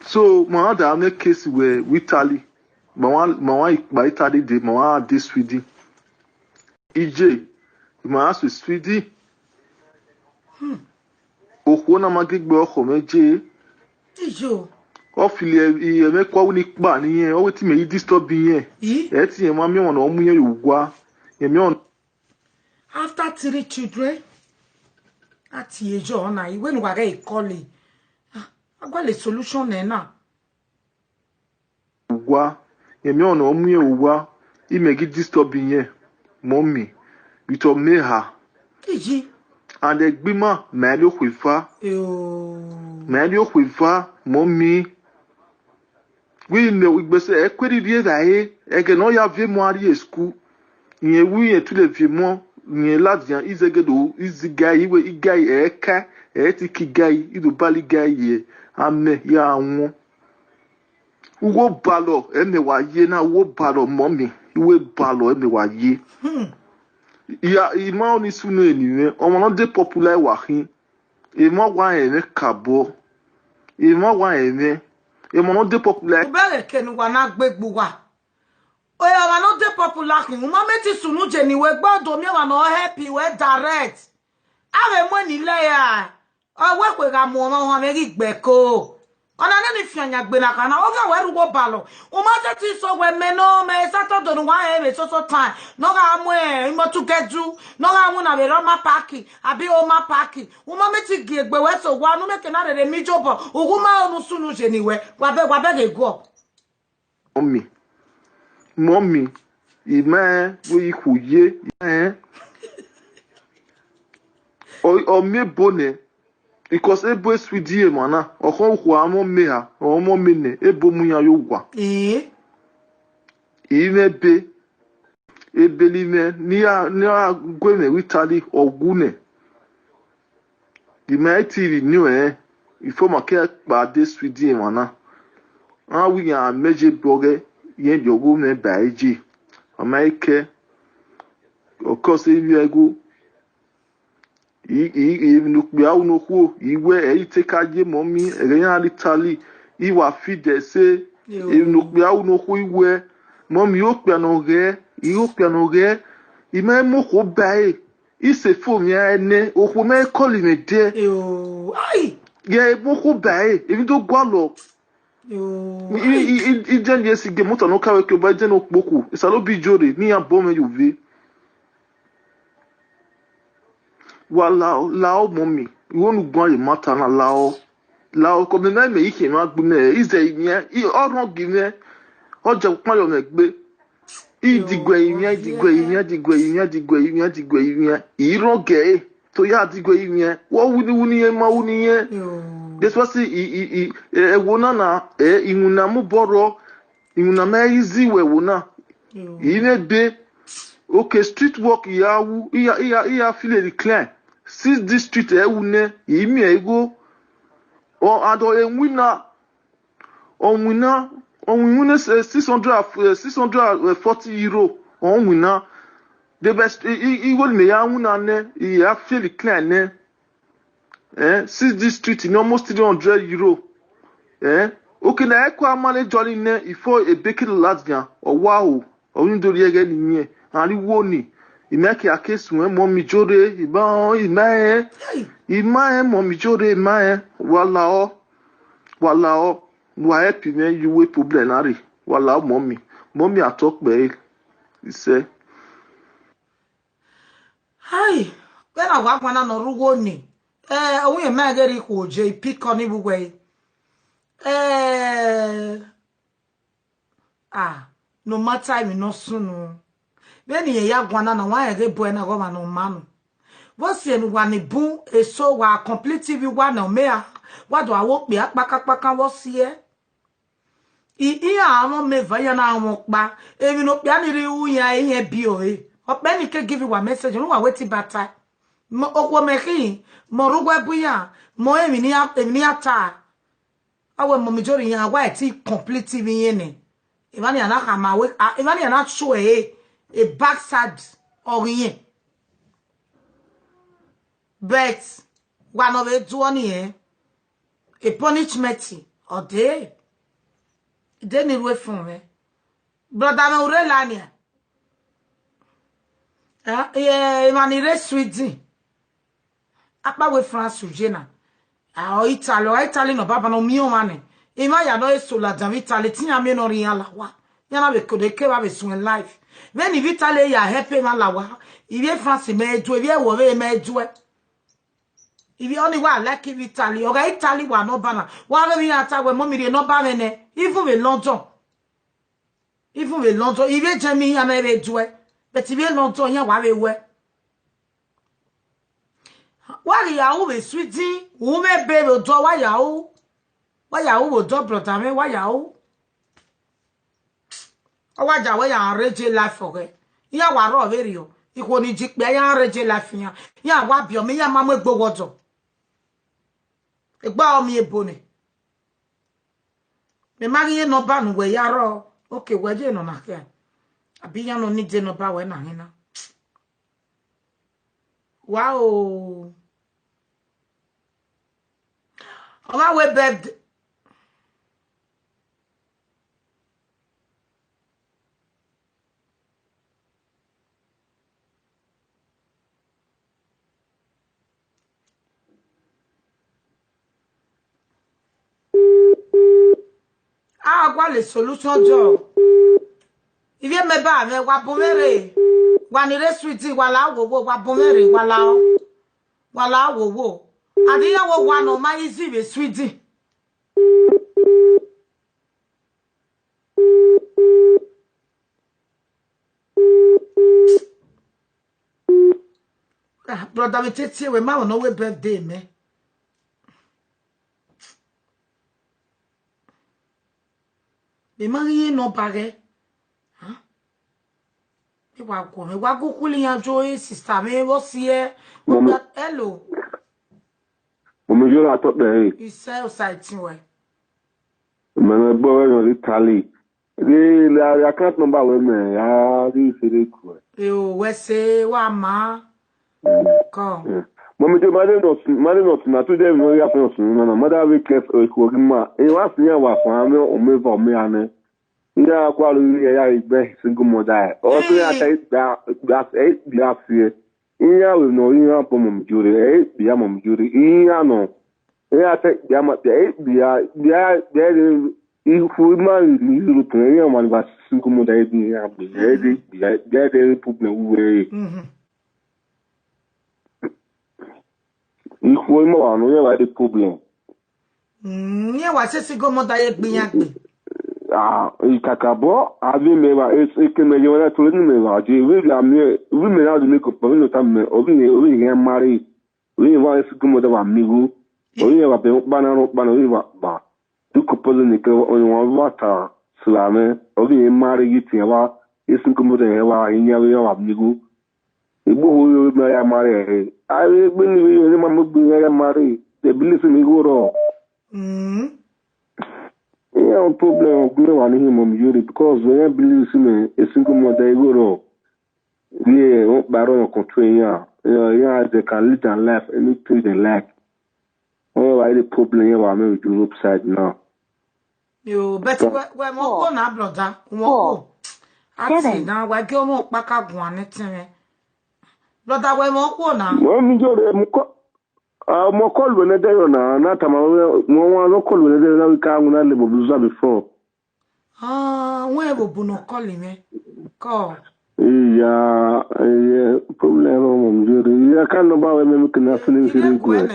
so ma da na case we Italy ma wa Italy de ma wa de Sweden ije ma asu Sweden oko na magigbe oko meje ijo o fili me kwa uni pa niyen o ti me disturb yen ti yen ma mi won o mu yen ugwa yen mi on after 3 children ati ejo na iwe nu wa re ikole agwa le solution na ugwa yen mi on o mu yen ugwa I me gi disturb yen mommy with o me ha iji and egbima me lo kwifa mommy we me igbese ekweri die da he ege no ya vie mo ari school yen wi yen tu le vie mo nye ladjan izegedo izigai iwe igai eka etiki gai idubali gai ye ame ya anwo uwo balo emewa ye na uwo balo mommy iwe balo emewa ye ya ima oni sunu eniwe omo de popular wahin imo wa ene kabo imo wa ene imo de popular ubere kenu wa na gbegbu wa oya wa no de popular kin mo meti sunu je ni we gbodo mi wa no happy we direct ave mo ni le ya o we pe ga mo mo me ri gbeko ona ne ni fianya gbe na kana o ga we rugo balo o ma teti so we me no me saturday no wa e so time no ga mo e mo tu keju no ga mu na be ro ma parki abi o ma parki o ma meti gi egbe we so wa no me ke na re mi jobo o ma onu sunu je ni we wa be ge go mommy ima we ikuye o me bone because ebo swidi e mana okon hu amo me ha o mo me ne ebo mu ya yo gwa ime be ebelime ni a gweme witali ogune the mighty new ifo make pa de swidi e mana wi ya meje bloge yen jogo me baiji amaike okose ego nukbia unoku iwe itekaje momi ereyan alitali iwa fide se nukbia unoku iwe momi o pe no re ime mo ko bae ise fo mi ene oku me call me de ai ye mo ko bae ebi to gwa lo i jen ye sige moto no kawe ke ba jen okpoku isalo bi jore ni abo me yuve wa lao mommy wonu gbon ye mata na lao ko me me ike ma gbu me ize yen I oron gime oje pon yo me gbe idigwe yen iron ge to ya digwe yen wo wuni yen ma wuni yen this was wona na imuna mu boro imuna me izi we wona ine be okay street walk yawu iya feel decline 6 district ewune imi ego o ado enwina onwina 640 onwina the best iwo me ya wuna ne ya feel decline ne 6 district in almost €300 okay na ekwa mane jolly ne ifo ebeke ladjan o wow o ndori ege ni ari woni imeki akesu mommy jore imae mommy jore imae walao wa happy me you we problem ari walao mommy atok be ise hai bena wa gwana no rugo ni owo me geri ko je pick on ibugwe no matter me no sunu beni ye ya gwana na wa ege boy na go ma no manu wo se nu wa ni bun eso wa complete bi wa na me a wa do awo pe apakapaka wo sie I awon me va ya na awon pa emi no pe ani ri wu ya eyan bi o ope ni ke give wa message no wa weti bata mo okwo me kin mo rugwa buya mo emi ni ata awe mo mi jori yan wa ti complete bi yen ni imani ana ka ma we imani ana show a backside or yen but one of it do any a punishment or day they need way from me brother me ure lania imani re sweet apa we France ujena o Italy no baba no mi o mane ima ya no eso la dan Italy ti ya me no ri ala wa ya na be ko de ke ba be sun life when Italy ya help ma la wa ibe France me edu ibe wo be me edu ibe only wa like Italy o ga Italy wa no bana wa re mi ata we mo mi re no ba me ne even we London ibe je mi ya me be edu but ibe London ya wa be we Why yahu be sweetie? Who may be the door? Why yahu will drop brother me? Why yahu? Oh, why ya way I rage life for her? Ya waro very yo. iko ni jikpe ya reje la fiyan ya wa bi o mi ya ma mo egbo wodo egba o mi ebone me mari ye no ba nu we yaro okay we je no na ke abi ya no ni je no ba we na hina wow Oma we bed kwa le solution jo ivi me ba me wa bomere wa ni resuiti wa la wo wa bomere wa la wo adiya wo wa no ma easy be sweetie brother me tete we ma no we birthday me me mari no pare hein me wa go kuli yan jo sister me wo sie hello Mo yo la top there. Iṣẹ́ site we. Me no bo no Italy. The account number we me ya ri sere ku. O we se wa ma. Come. Mo me do made not na to dem no ya fun sun na mother we care ko ma. E wa sin ya wa fun ame o me vo me ane. Ya kwa lu ya igbe single mother. O to ya say that 8 last year. Iya we no iya po mom jure bia mom jure iya no iya te bia ma bia ifu ma ni lu to iya ma ba sinko mo da bia bia de problem we ifu ma no ya de problem Nye wa se sinko mo da gbin Kakabo, abi me va que me lleva todo el me va. Je vais la mieux, oui me la donner comme le temps me, oui rien mari. Oui va es comme de amigo. Oui va be banano oui va ba. Tu coupe le que on va ta slame. Oui mari giti va, es comme de va inya oui va amigo. E bo oui me ya mari. Ai ben oui ma mo bi ya mari. De bilis mi goro. Yeah, problem of no one him on Yuri because when I believe in a single mother go yeah, baron control yeah, they can live their life anything they like. Oh, I the problem here I'm with Europe side now. Yo, but we mo go na brother, mo go. Ati na we ge mo paka gun anetin. Brother we mo go na. Mo mi jore mo call when they na tama mo no call when they na ka nguna le bobuza before. We bobu no call me. Call. Yeah, problem mo jore. Ya kan no ba we me kana fini siri go.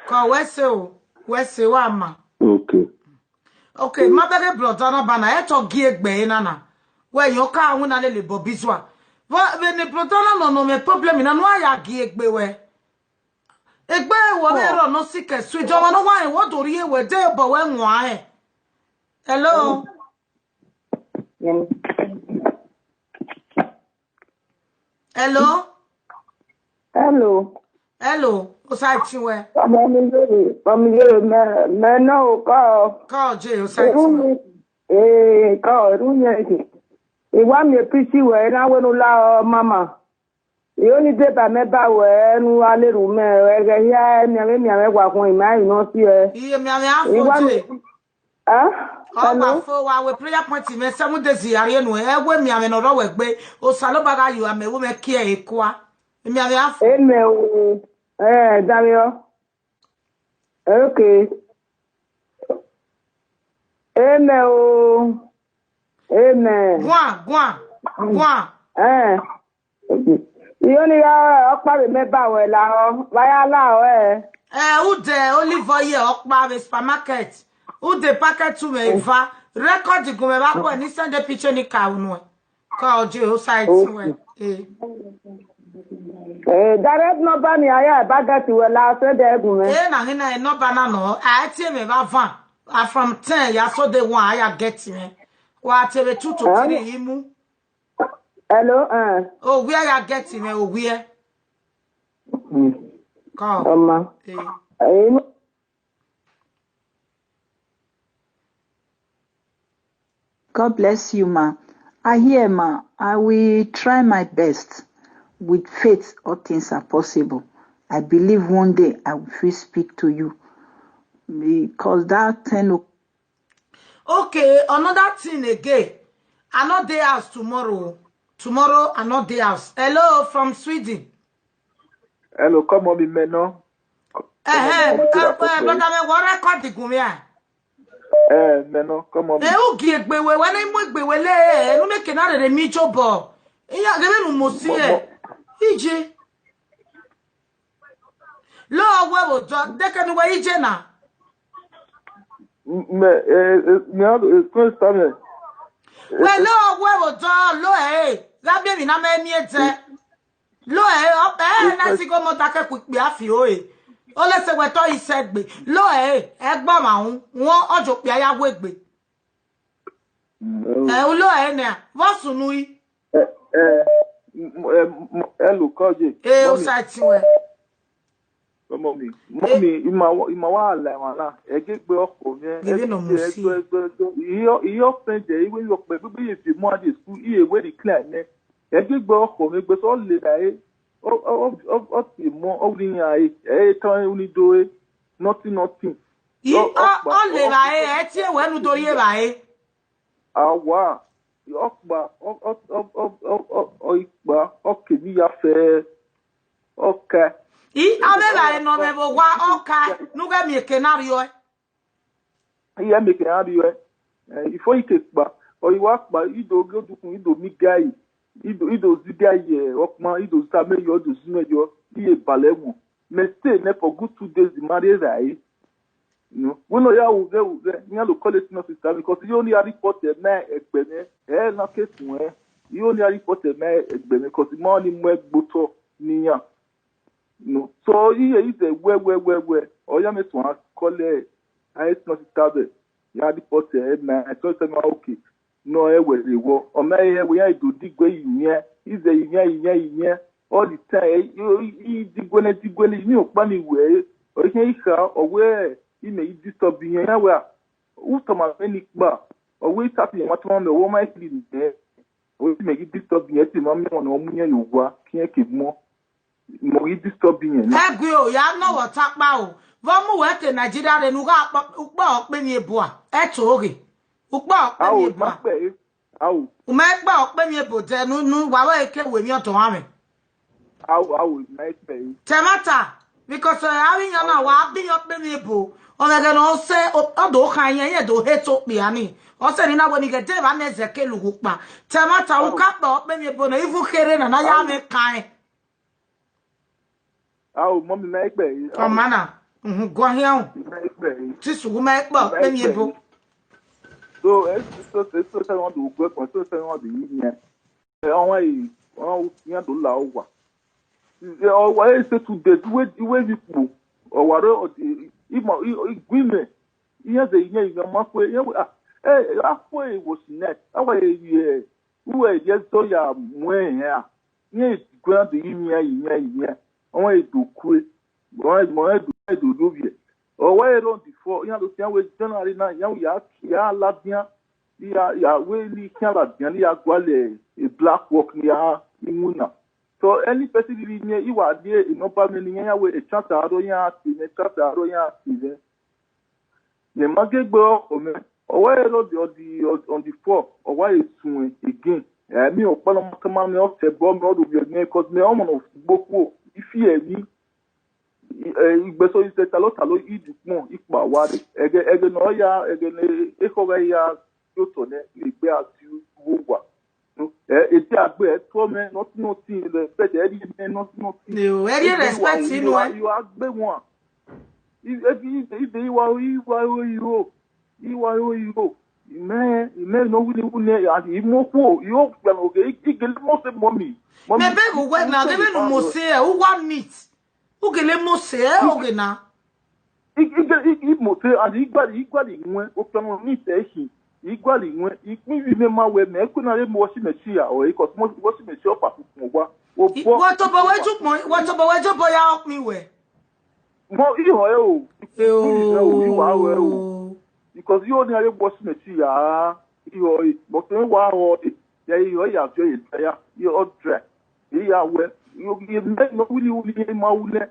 Call we se wa ma. Okay, ma bere brother na bana e to gi egbe na na. We yo ka nguna le bobizwa. Wa ne brother na no me problem na no aya gi egbe we. Egbe wo be ro no sike sweet o no wan wo dori e we de bo we nwa e. Hello. Hello. O sa ti we. Family me no Call J o sa ti. Call runye. E wa mi pisi we na we no la mama. Yo ni de ba me ba we nu ale ru me we ya mi ame gwa kun ima ino si e. Iye mi ame afo je. Hello. Fo wa we prayer point me 7 days yare nu e we mi ame no ro we gbe o salo baga yu ame wo me ki e kwa. Mi ame afo. Eme o. Dario. Okay. Eme o. Eme. Gwa. Yo ni ya okpa me ba we la o. Wa ya la o Ude olive oil okpa be supermarket. Ude packet to me va record go me ba ko ni send the picture ni ka unu. Ka oje o site we. Direct number ni aya ba get we la so de gun me. Na hina no banana I tie me ba van. From 10 ya so de one aya get me. Wa tebe 2 to 3 imu. Hello, Oh, where you getting it? Oh, where? Come. Mama. God bless you, ma. I hear, ma. I will try my best. With faith, all things are possible. I believe one day I will speak to you. Because that 10 Okay, another thing again. I'm not day house tomorrow. Tomorrow, I'm not day house. Hello, from Sweden. Hello, come on, maintenant. Brother, me what record the gumia? Maintenant, come on. U gbe we when I gbe we le, no make na de mi jobo. Iya gbe nu mo si e. Ije. Lo we wo jo, de ke nu we ije na. Well, lo we wo jo, lo la be mi na me mi ete. Lo na si go mo ta ke ku pe afi o e. O le se we to isegbe. Lo egbo ma hun, won ojo pe aya wo egbe. Ulo ne, what sunui? Hello, Koji. O sati we. Mommy, imawa ala wala. Egbe oko mi. Iyo friend je iwe yo pe bi fi mo ade school iye we declare ne. Egbe oko mi gbe so le dai. O ti mo o rin ai. Tan uni do nothing. O le ba ti e we nu tori e ba Awa ọkpa ọikpa ọkeni ya fe ọka abeba no me bo wa ọka nuga mi kenario ihe mekenario ifo ikekpa oyiwa kpa ido godukun ido migai ido zigai ọkma ido zameyo ido zimeyo iye balẹ̀wọ̀n meste ne for good 2 days the marriage ai. No, we know ya uze you have to call it not sister because you only report the man egbene na case one you only report the man egbene because the money mo egboto niyan no so he is a we or ya me to call it I not sister ya report the man so say me okay no e we wo o me we ya do digwe yin is a yin all the time you digwe ni o pa ni we o yin ika owe ime disturb yen ya wa utoma enikpa owe tapi yen watoma me wo my clean there o me disturb yen ti mo me won o munye yowa kiyen ke mo disturb yen egwe o ya no wota pa o vo mu we te Nigeria re nu ga upo pe ni ebo a etoge upo pe ni ebo awu o me gba pe ni ebo te nu wa we ke we mi oto wa me awu my pe temata because having yana wa bi yo pe ni ebo o me ga no se o do kan yen do heto pe ani o se ni na we ni ge te ba na ezeke lugu pa temata u ka pa pe ni ebo na ifu kere na ya me kan awu mommy na pe o mana go hian ti sugu me pa pe ni ebo so se won do gbe kon so se won do yin won yi won yan do la o wa o wa se to de we people o wa ro imo igwime ihe ze ihe ma ko ye afo e wo sinet awa ye uwe je so ya mwe ya ye gwa de yin won e do kue mo do lobie o wa e run before ya do tian we January na ya labian ya we ni kan labian ya gwale e black work ni ya imuna. So any person really near you are there in upper meaning we a chat aroya in a chat aroya season. The market go on the 4 or why soon again. I mean, of Palama me off the bomb road of your name because me of Boko. If you me, so is that a lot of eat more if my word again, no, ya again, Echoya, Yotone, Libya, you over. Eti agbe to me not nothing the respect any not nothing no very respect you agbe won if you are me no wuli and imoko you plan okay igele mo se mommy me be go we na give no mo se e who want meat who gele mo se e o ge na igele mo se and igbadi nwe o plan meat e hi igwali nwe ikwivi me ma we me ku na le mo si mechi ya o iko mo si mechi opa fun wa o bo what about ya help me we mo iho e o wa we o because you only are mo si mechi ya iho e mo te wa o ya iho ya jo ya you odre ya we you me no wuli ma wule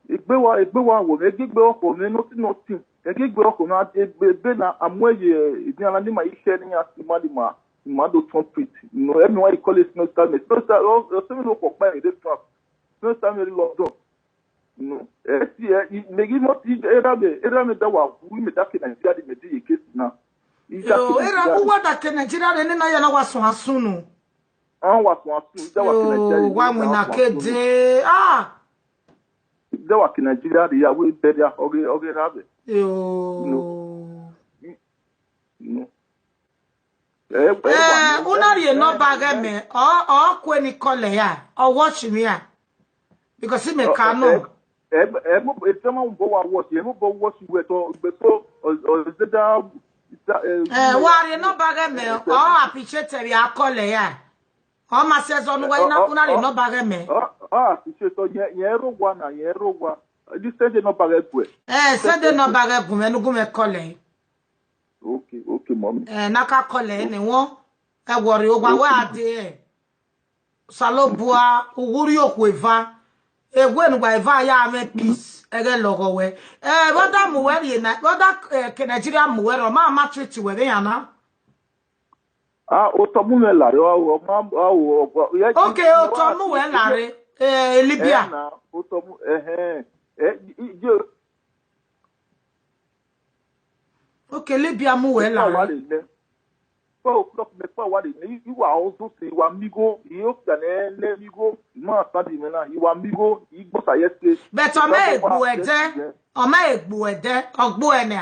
egbe wa wo egbe oko me no tin egbe oko na egbe na amoye ibi ala ni ma ise ni asimali ma do trumpet no everyone call it no time o se mi lo ko pa e de trap no time in London no megi mo ti era me da wa wi me da ke Nigeria di me di case na era ku wa da ke Nigeria ni na ya na wa so asunu wa so asu da wa ke Nigeria wa mu na kede da wa ke Nigeria di ya we be dia oge rabe no una rie no bag me o kweni kole ya o watch me ya because me can no mo etema mo wa watch mo bo watch we to be so da wa rie no bag me o appreciate ya kole ya o ma se zo no wa na una rie no bag me appreciate to ye ro wa this Sunday no bag e Sunday no bag e me no go me kole okay mommy naka kole ni won e wori ogba we ade salobua uguri okweva egwe nu gba eva ya me peace ege logo we boda mu we ri na boda ke Nigeria mu we ro ma treat we be yana o to mu me la yo okay o to mu we la re Libya na o to mu okay Libya mu we la re me pa wa de ni wa o so se wa migo yo kana le migo ma ta di me na wa migo igbo sa yese but o ma egbu ede ogbo ene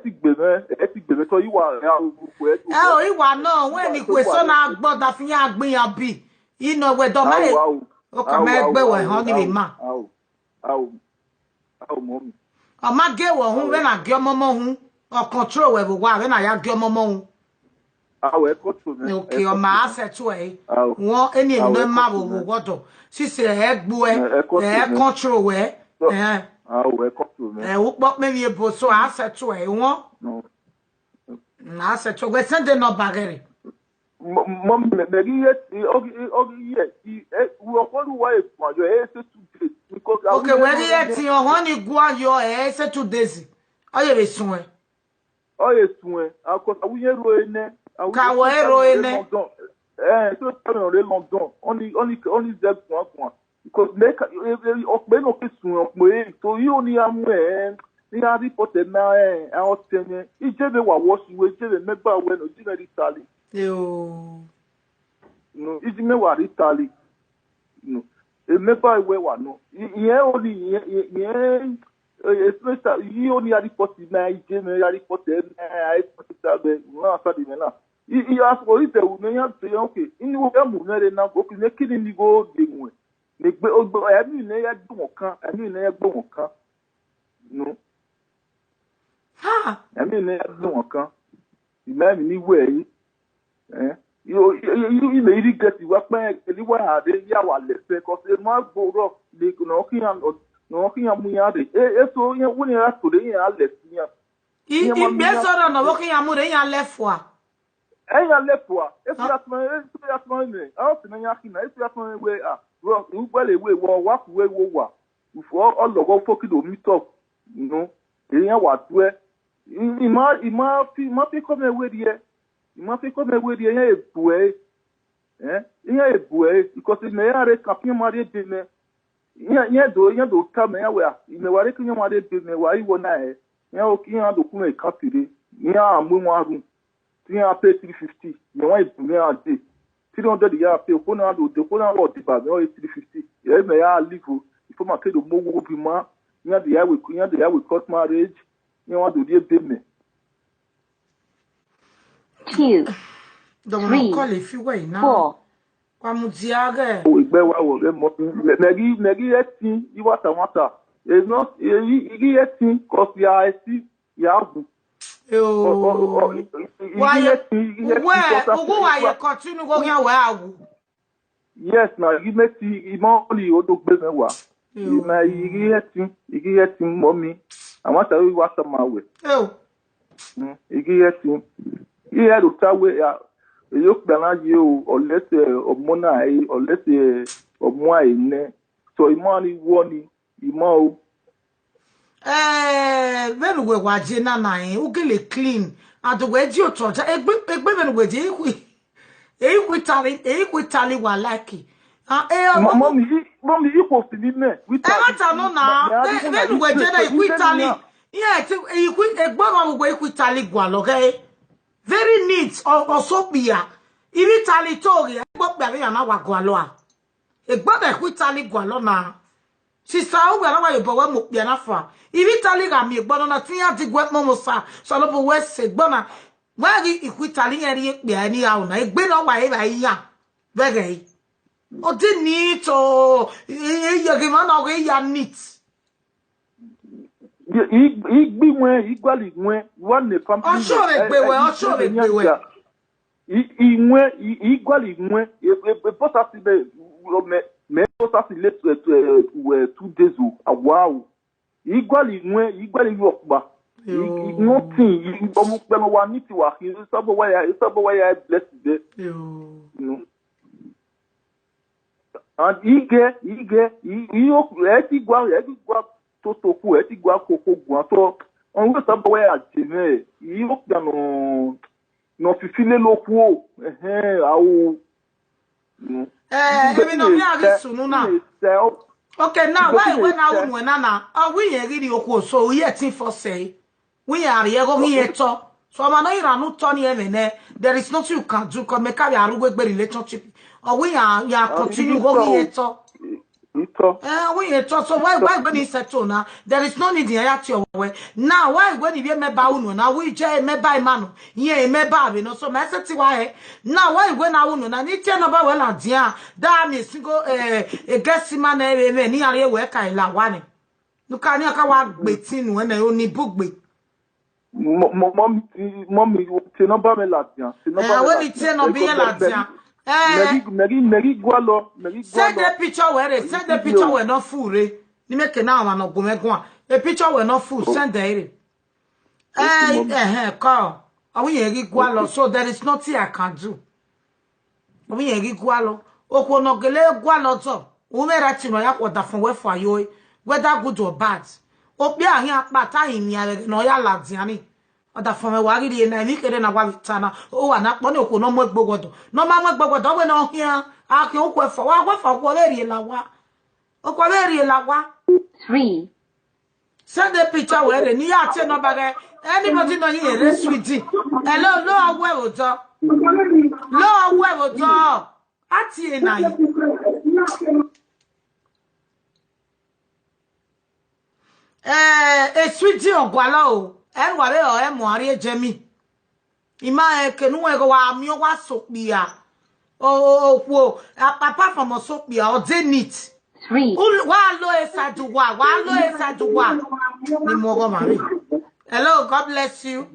ti gbe me to iwa o iwa no we ni kwe so na agbo da fi yan agbin yan bi ino we do ma o ka ma egbe we han ni be ma mommy o ma ge wo hun we na ge omomo hun o control we bo wa we na ya ge omomo hun we control me okay o ma asset we won eni no ma wo wodo si se egbu control we we control me wo pop me ni bo so asset we won na asset we send no bagere mom me gi ogi we okolu wa e ajo se 2 days because okay we ri ti o won ni gua yo se 2 days oye be sun e akos awuye ro ene ka wo ero ene so tell me London only that one because make okbe no ke sun okbe to you ni amu ni a report na o teme ijebe wa wash we ijebe meba we no jina Italy no ijime wa Italy no meba we wa no yen only yen especially you only report na ijeme report na be na sa di me na I ask for it we na say okay ini wo mu na na okay ne kini ni go de nwe ne gbe ogbo emi ne ya dun kan emi ne ya gbo kan no emi ne ya dun kan imami ni we you me iri get wa pe eli wa ade ya wa le se ko se ma gboro le no kiyan mu ya de so yen wo ni ra to de yan le si yan be so ro no wo kiyan mu re yan le fo ya le fo if you atman ni o ti na yan kina if you atman we ro u gbele we wo wa ku we wo wa ufo ologo fokido meet up no eyan wa tu ima fi come we die ima fi come we die yan ebu yan ebu because me ya re kapin mari de me yan do ka me ya we me wa re kinyan mari de me wa iwo na yan o kiyan do ku me kapire yan amu mo arun ti yan pay 350 yan wa ibu me ade 300 ya pay ko na do de ko na lo di ba me o 350 ye me ya live ifo ma kedo mo wo bi ma yan de ya we court marriage yan wa do die be me 2, don't 3, call if you wait now 4, kwa muziage o igbe wa wo re mo megi etin iwata It's not eating because you are why you continue going away? Yes, now you make only odo bemewa. Na eating mommy. I want to watch my way. Oh. Eating. He had to tell way look you or let's say or mona or let's say or moine. So imani woni imo. Very well, wajina nine, ugly clean. And the way you touch a bit with equitally were lucky. Mommy equals to me. We don't know now. Then we're equitally. Yeah, you quit a bomb away equitally gual, okay? Very neat or Sophia. Italy told you, but Barry and our gualoa. A brother equitally gualona. Sister, we are not about what be enough for. If Italy got me, but on a thing at the Guat Momosa, so of West said, Bona, why if we telling any be any hour, I've been away by ya. Very. Oh, didn't need to you give on away your needs. He be when equally when one the company. I'm sure it be well, I'm sure it be well. He went equally when a post mais ça c'est 2 days wow equally work ba nothing you want need to work is somewhere blessed there and he to ku eti gwa koko gwa so on go somewhere atime he work no fifile lokuo awu even on your sununa. Okay, now why when I went Nana? Are we really okay? So yet for say we are here going here to so I'm not Tony there is nothing you can do because make a relationship or we are continue going here to we here to so why when he settle now there is no need in your way now why when you me ba unu now we je me ba manu here me ba we no so me say why now why when I unu na ni tie no ba we la dia da me single gesi man e ni are we kai la wani no ka ni aka wa gbetin we na oni bugbe mommy tie no ba me la dia when tie no be la dia Mary Gualo, send the picture where send the picture were not full, ni make now one of Gomegua. The picture were not full, send the call. Are we a gualo? So there is nothing I can do. Are we a gualo? Oko no gele gualo to. Umeratino ya kwa from where for you, whether good or bad. Opia here, but I in no ya ladziani. Oda from a waggy and I make it in a wavitana. Oh, and not one who no more bogodo. No mamma bogodo when on here. I can go for what for Qualeri Lawa. O Qualeri Lawa. 3. Send the picture where the near ten over anybody know here, sweetie. Hello, no, well, dog. No, well, dog. At you night. A sweetie on Gualo. And what I am, Maria Jemmy. Ima kenuwe go wa mi wa sopia. Oh, apart from sopia or zenit. 3. Wa lo esaduwa. Ni mogo mari. Hello, God bless you.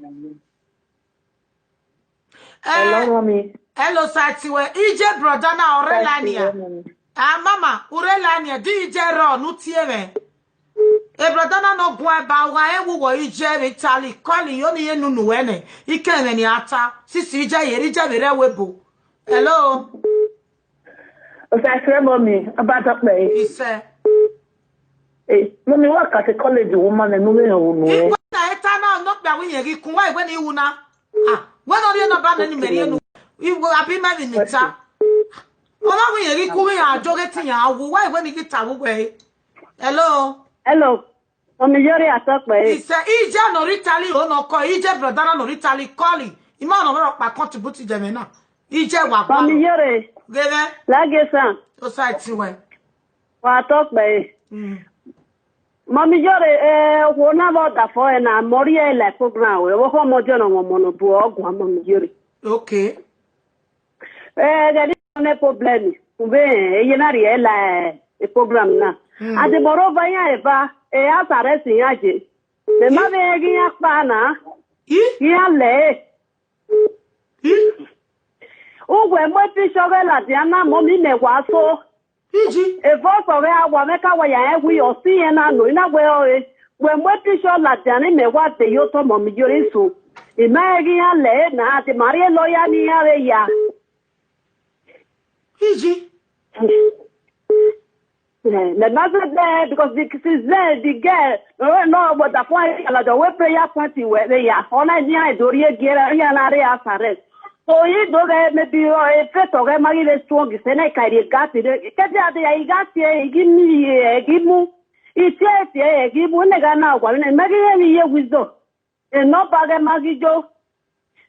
Hello, mommy. Hello, Satiwe. Ije brother na orelania. Mama, orelania di ije ro nutieme. E brother na no gwa ba wa ewu wo ije Italy calling yo ni enu wene ikene ni ata sisi ije yeri je bere webo. Hello. Okay, mommy, about that place. He said, Hey, mommy, work at a college woman and no no. Na eta na no gba wi yeri kun why when you na. When are you na ba ni meri enu. You go abi ma ni nita. Ona wi yeri kun wi ajogetin ya awu why when you get awu we. Hello. Hello. Mommy, you're at that place. He said, Ija no Italy, oh no call, Ija brother no Italy calling. Ima no rock pa contribute them na. Ija wa ba. Mommy, you're Gebe. Lagesa. O side ti we. Wa talk by. Mommy, you're wona about that for na Moria like program. We wo mo jo no mo no bu ogwa mommy you're. Okay. There is no problem. Ube ye na ri la e program na. Ade moreover ya eba as arresting yaje. The mother ya pana. Ya le. Ugwe mweti shogela diana momi me waso. Evo sore awa meka wa ya ewi osi ena no ina we oe. We mweti shola diana me wa de yoto momi yorisu. Imagi ya le na ati marie loya ni ya. The mother there because this is there the girl no but the point la the way prayer party where they are on idea do ye get ya na re arrest so he do maybe a first of mari le strong se na kai gat it ke ya de gat ye give me give mu it ye give mu ne ga na kwa ne magi ye wisdom e no bag magi jo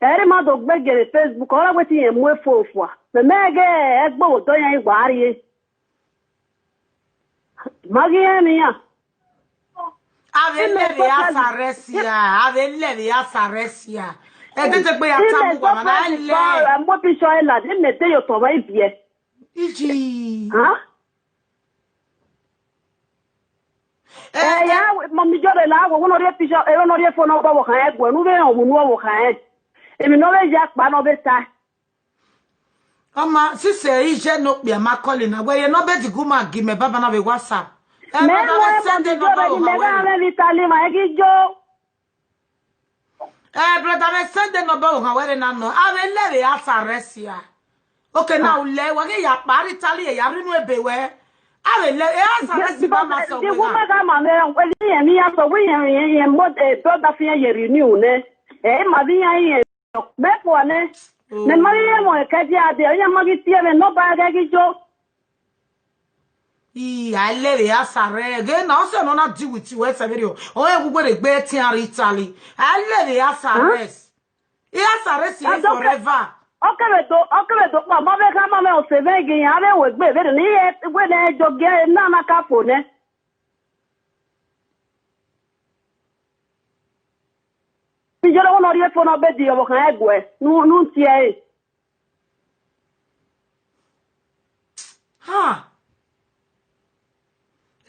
eri ma do gbegere Facebook ora wetin ye mu efofo me mege egbo do yan igwari Magia mia. Avele ya saresia. Edete pe ya tabu kwa mana le. Mo pi so ela de mete yo to ba ibie. Iji. Ha? Ya mo mi jore la wo no re pi so e no re fo no ba wo kan e gbo nu be o mu nu wo kan e. Emi no be ja pa no be ta. Oma sise ije no pe ma calling na we no be diguma gi me baba na be WhatsApp. Me send no ba me ga me vitali ma gi jo. Brother me send no ba o we na no. Ave lere asaresia. Okay now le wa ge ya pari tali ya rinu ebe we. Ave le asaresi ba ma so we. Di woman ga ma me we ye mi ya so we ye mo to da fi ye renew ne. Ma bi ya ye me po ne. Me mari mo ke di ade ya magi tie me no ba ga gi jo. Alere asare ge na so no na di with you ese video. O e gugwe de gbe tin ari Italy. Alere asares. Asares is forever. Okay do pa mo be ka ma me o se ve gi ya be we gbe be ni e gbe le jo ge na na ka fo ne. Ti jo no ri fo no be di o kan egwe. Nu ti e. Ha.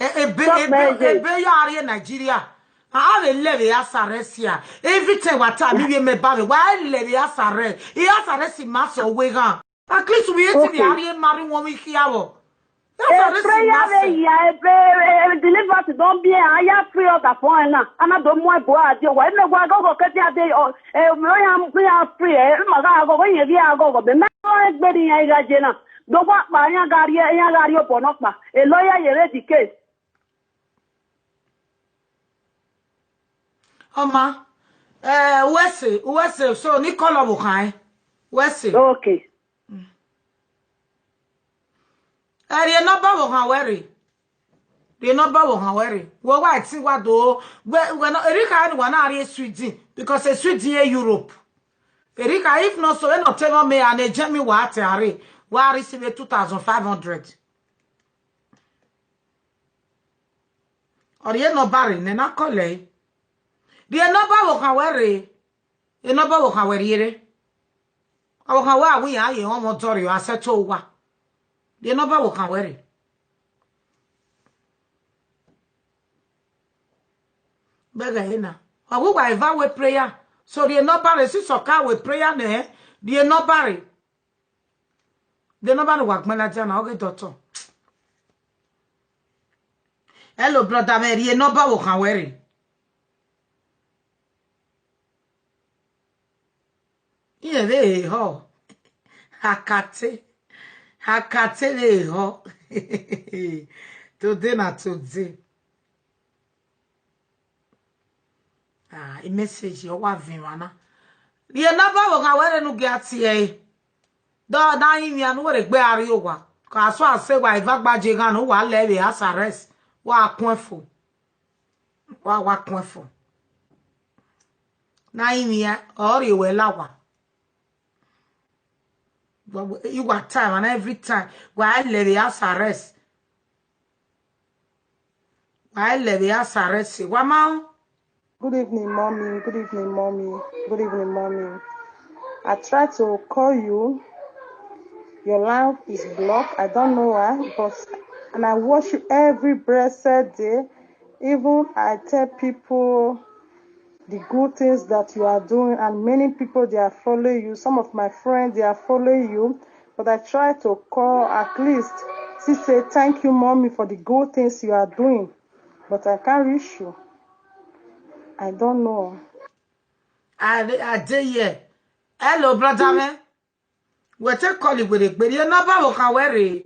Ebe ya ari Nigeria. Ave leve asaresia. Every time what time we me ba why leve asare. E asare si maso we gan. At least we eti the ari mari won we kiawo. Asare si maso. Ya deliver don't be aya free of the phone na. Ana do mo bo ade wa me gwa go ke ti ade me ya free ma ga go yen bi ago be me gbe ni ya ga je na. Do wa pa ya gari opo no pa. E lawyer yere the case. Oma, wese, so ni color bukai. Wese. Okay. The number bukai worry. The number bukai worry. Wo wa ti wa do. We no Erika ni wana ari Sweden because a Sweden in Europe. Erika if not so we not tell me and e jemi wa ate ari. Wa receive 2,500. Or ye no bari ne na kole. The number wo kan were the number wo kan were yere awo kan wa wi aye won mo tori aseto wa the number wo kan were bega hina awo wa eva we prayer so the number is so ka we prayer ne the number wa gbon la jana o ge doctor hello brother me the number wo kan were Ye ho. Hakate le ho. Today na today. A message yo wa vin wana. Ye na ba wo ka were nu ge ati e. Do na yin mi anu were gbe ari o wa. Ka so ase wa ivagbaje gan no wa le be asares. Wa kun fo. Wa kun fo. Na yin mi ori we lawa. You got time and every time. Why let the house arrest? Why let the house arrest? What mom? Good evening, mommy. Good evening, mommy. Good evening, mommy. I tried to call you. Your line is blocked. I don't know why, and I watch you every blessed day. Even I tell people the good things that you are doing, and many people, they are following you. Some of my friends, they are following you. But I try to call at least to say thank you, mommy, for the good things you are doing. But I can't reach you. I don't know. I did, yeah. Hello, brother, man. We take call it with it, but you know about what wear it.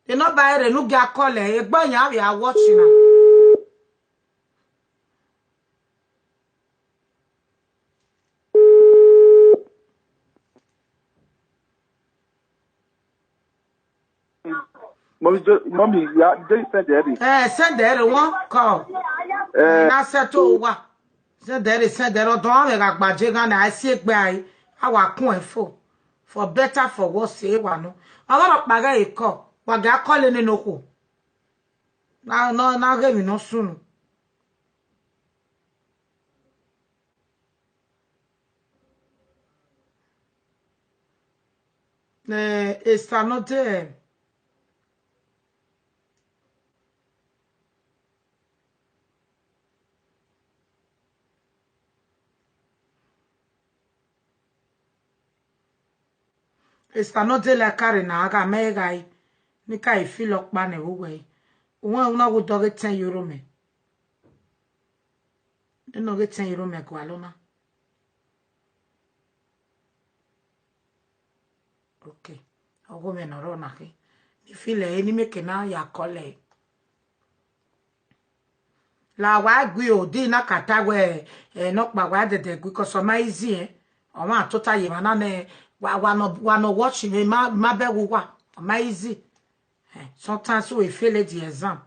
You know by the look at call it. You buy you are watching now. Mommy, yeah, they said that. Send there one call. Na settle wa. Send there don't make a bajiga na I see it by our coin for better for worse say one. A lot of baga e call. But they are calling in no. Now give me no soon. It's not there. It's not there like carry na aga mega. Nika I feel up man away. One na would dog 10 euro me. You no get 10 euro me gualona. Okay. I'll go me no run aquí. You feel any make na ya call. La wa gwi o di na kata we no pa wa de because so my easy eh. O ma tota ye mana ne wa no watch me ma be wo wa. My easy. Sometimes we fail the exam.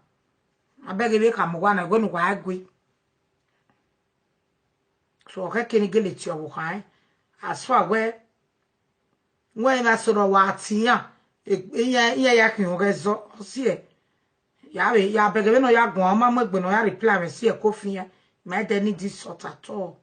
I beg you come one I go no wa gwi. So okay can get it your high. As far where when I sort of wa tia ya kin o gezo see ya beg no ya go ma mo gbe no ya reply me see e kofi ya my dey need this sort at all.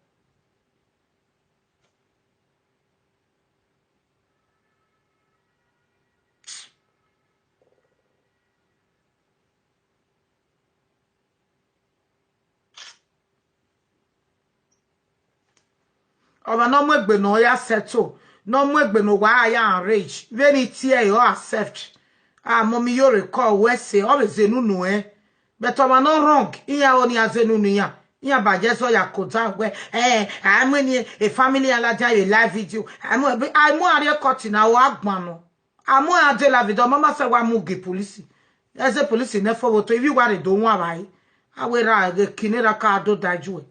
Oba no mo gbe no ya settle no mo gbe no wa ya enrage very tear you accept mommy you recall we say always enu but oba no wrong iya oni azenu nu ya baje so ya kota we I'm in a family alaja a live video I'm are cut na wa agbon no I'm ade la video mama say wa mu ge police there's a police in for to if you worry don't wa bai awera ge kinera ka do daju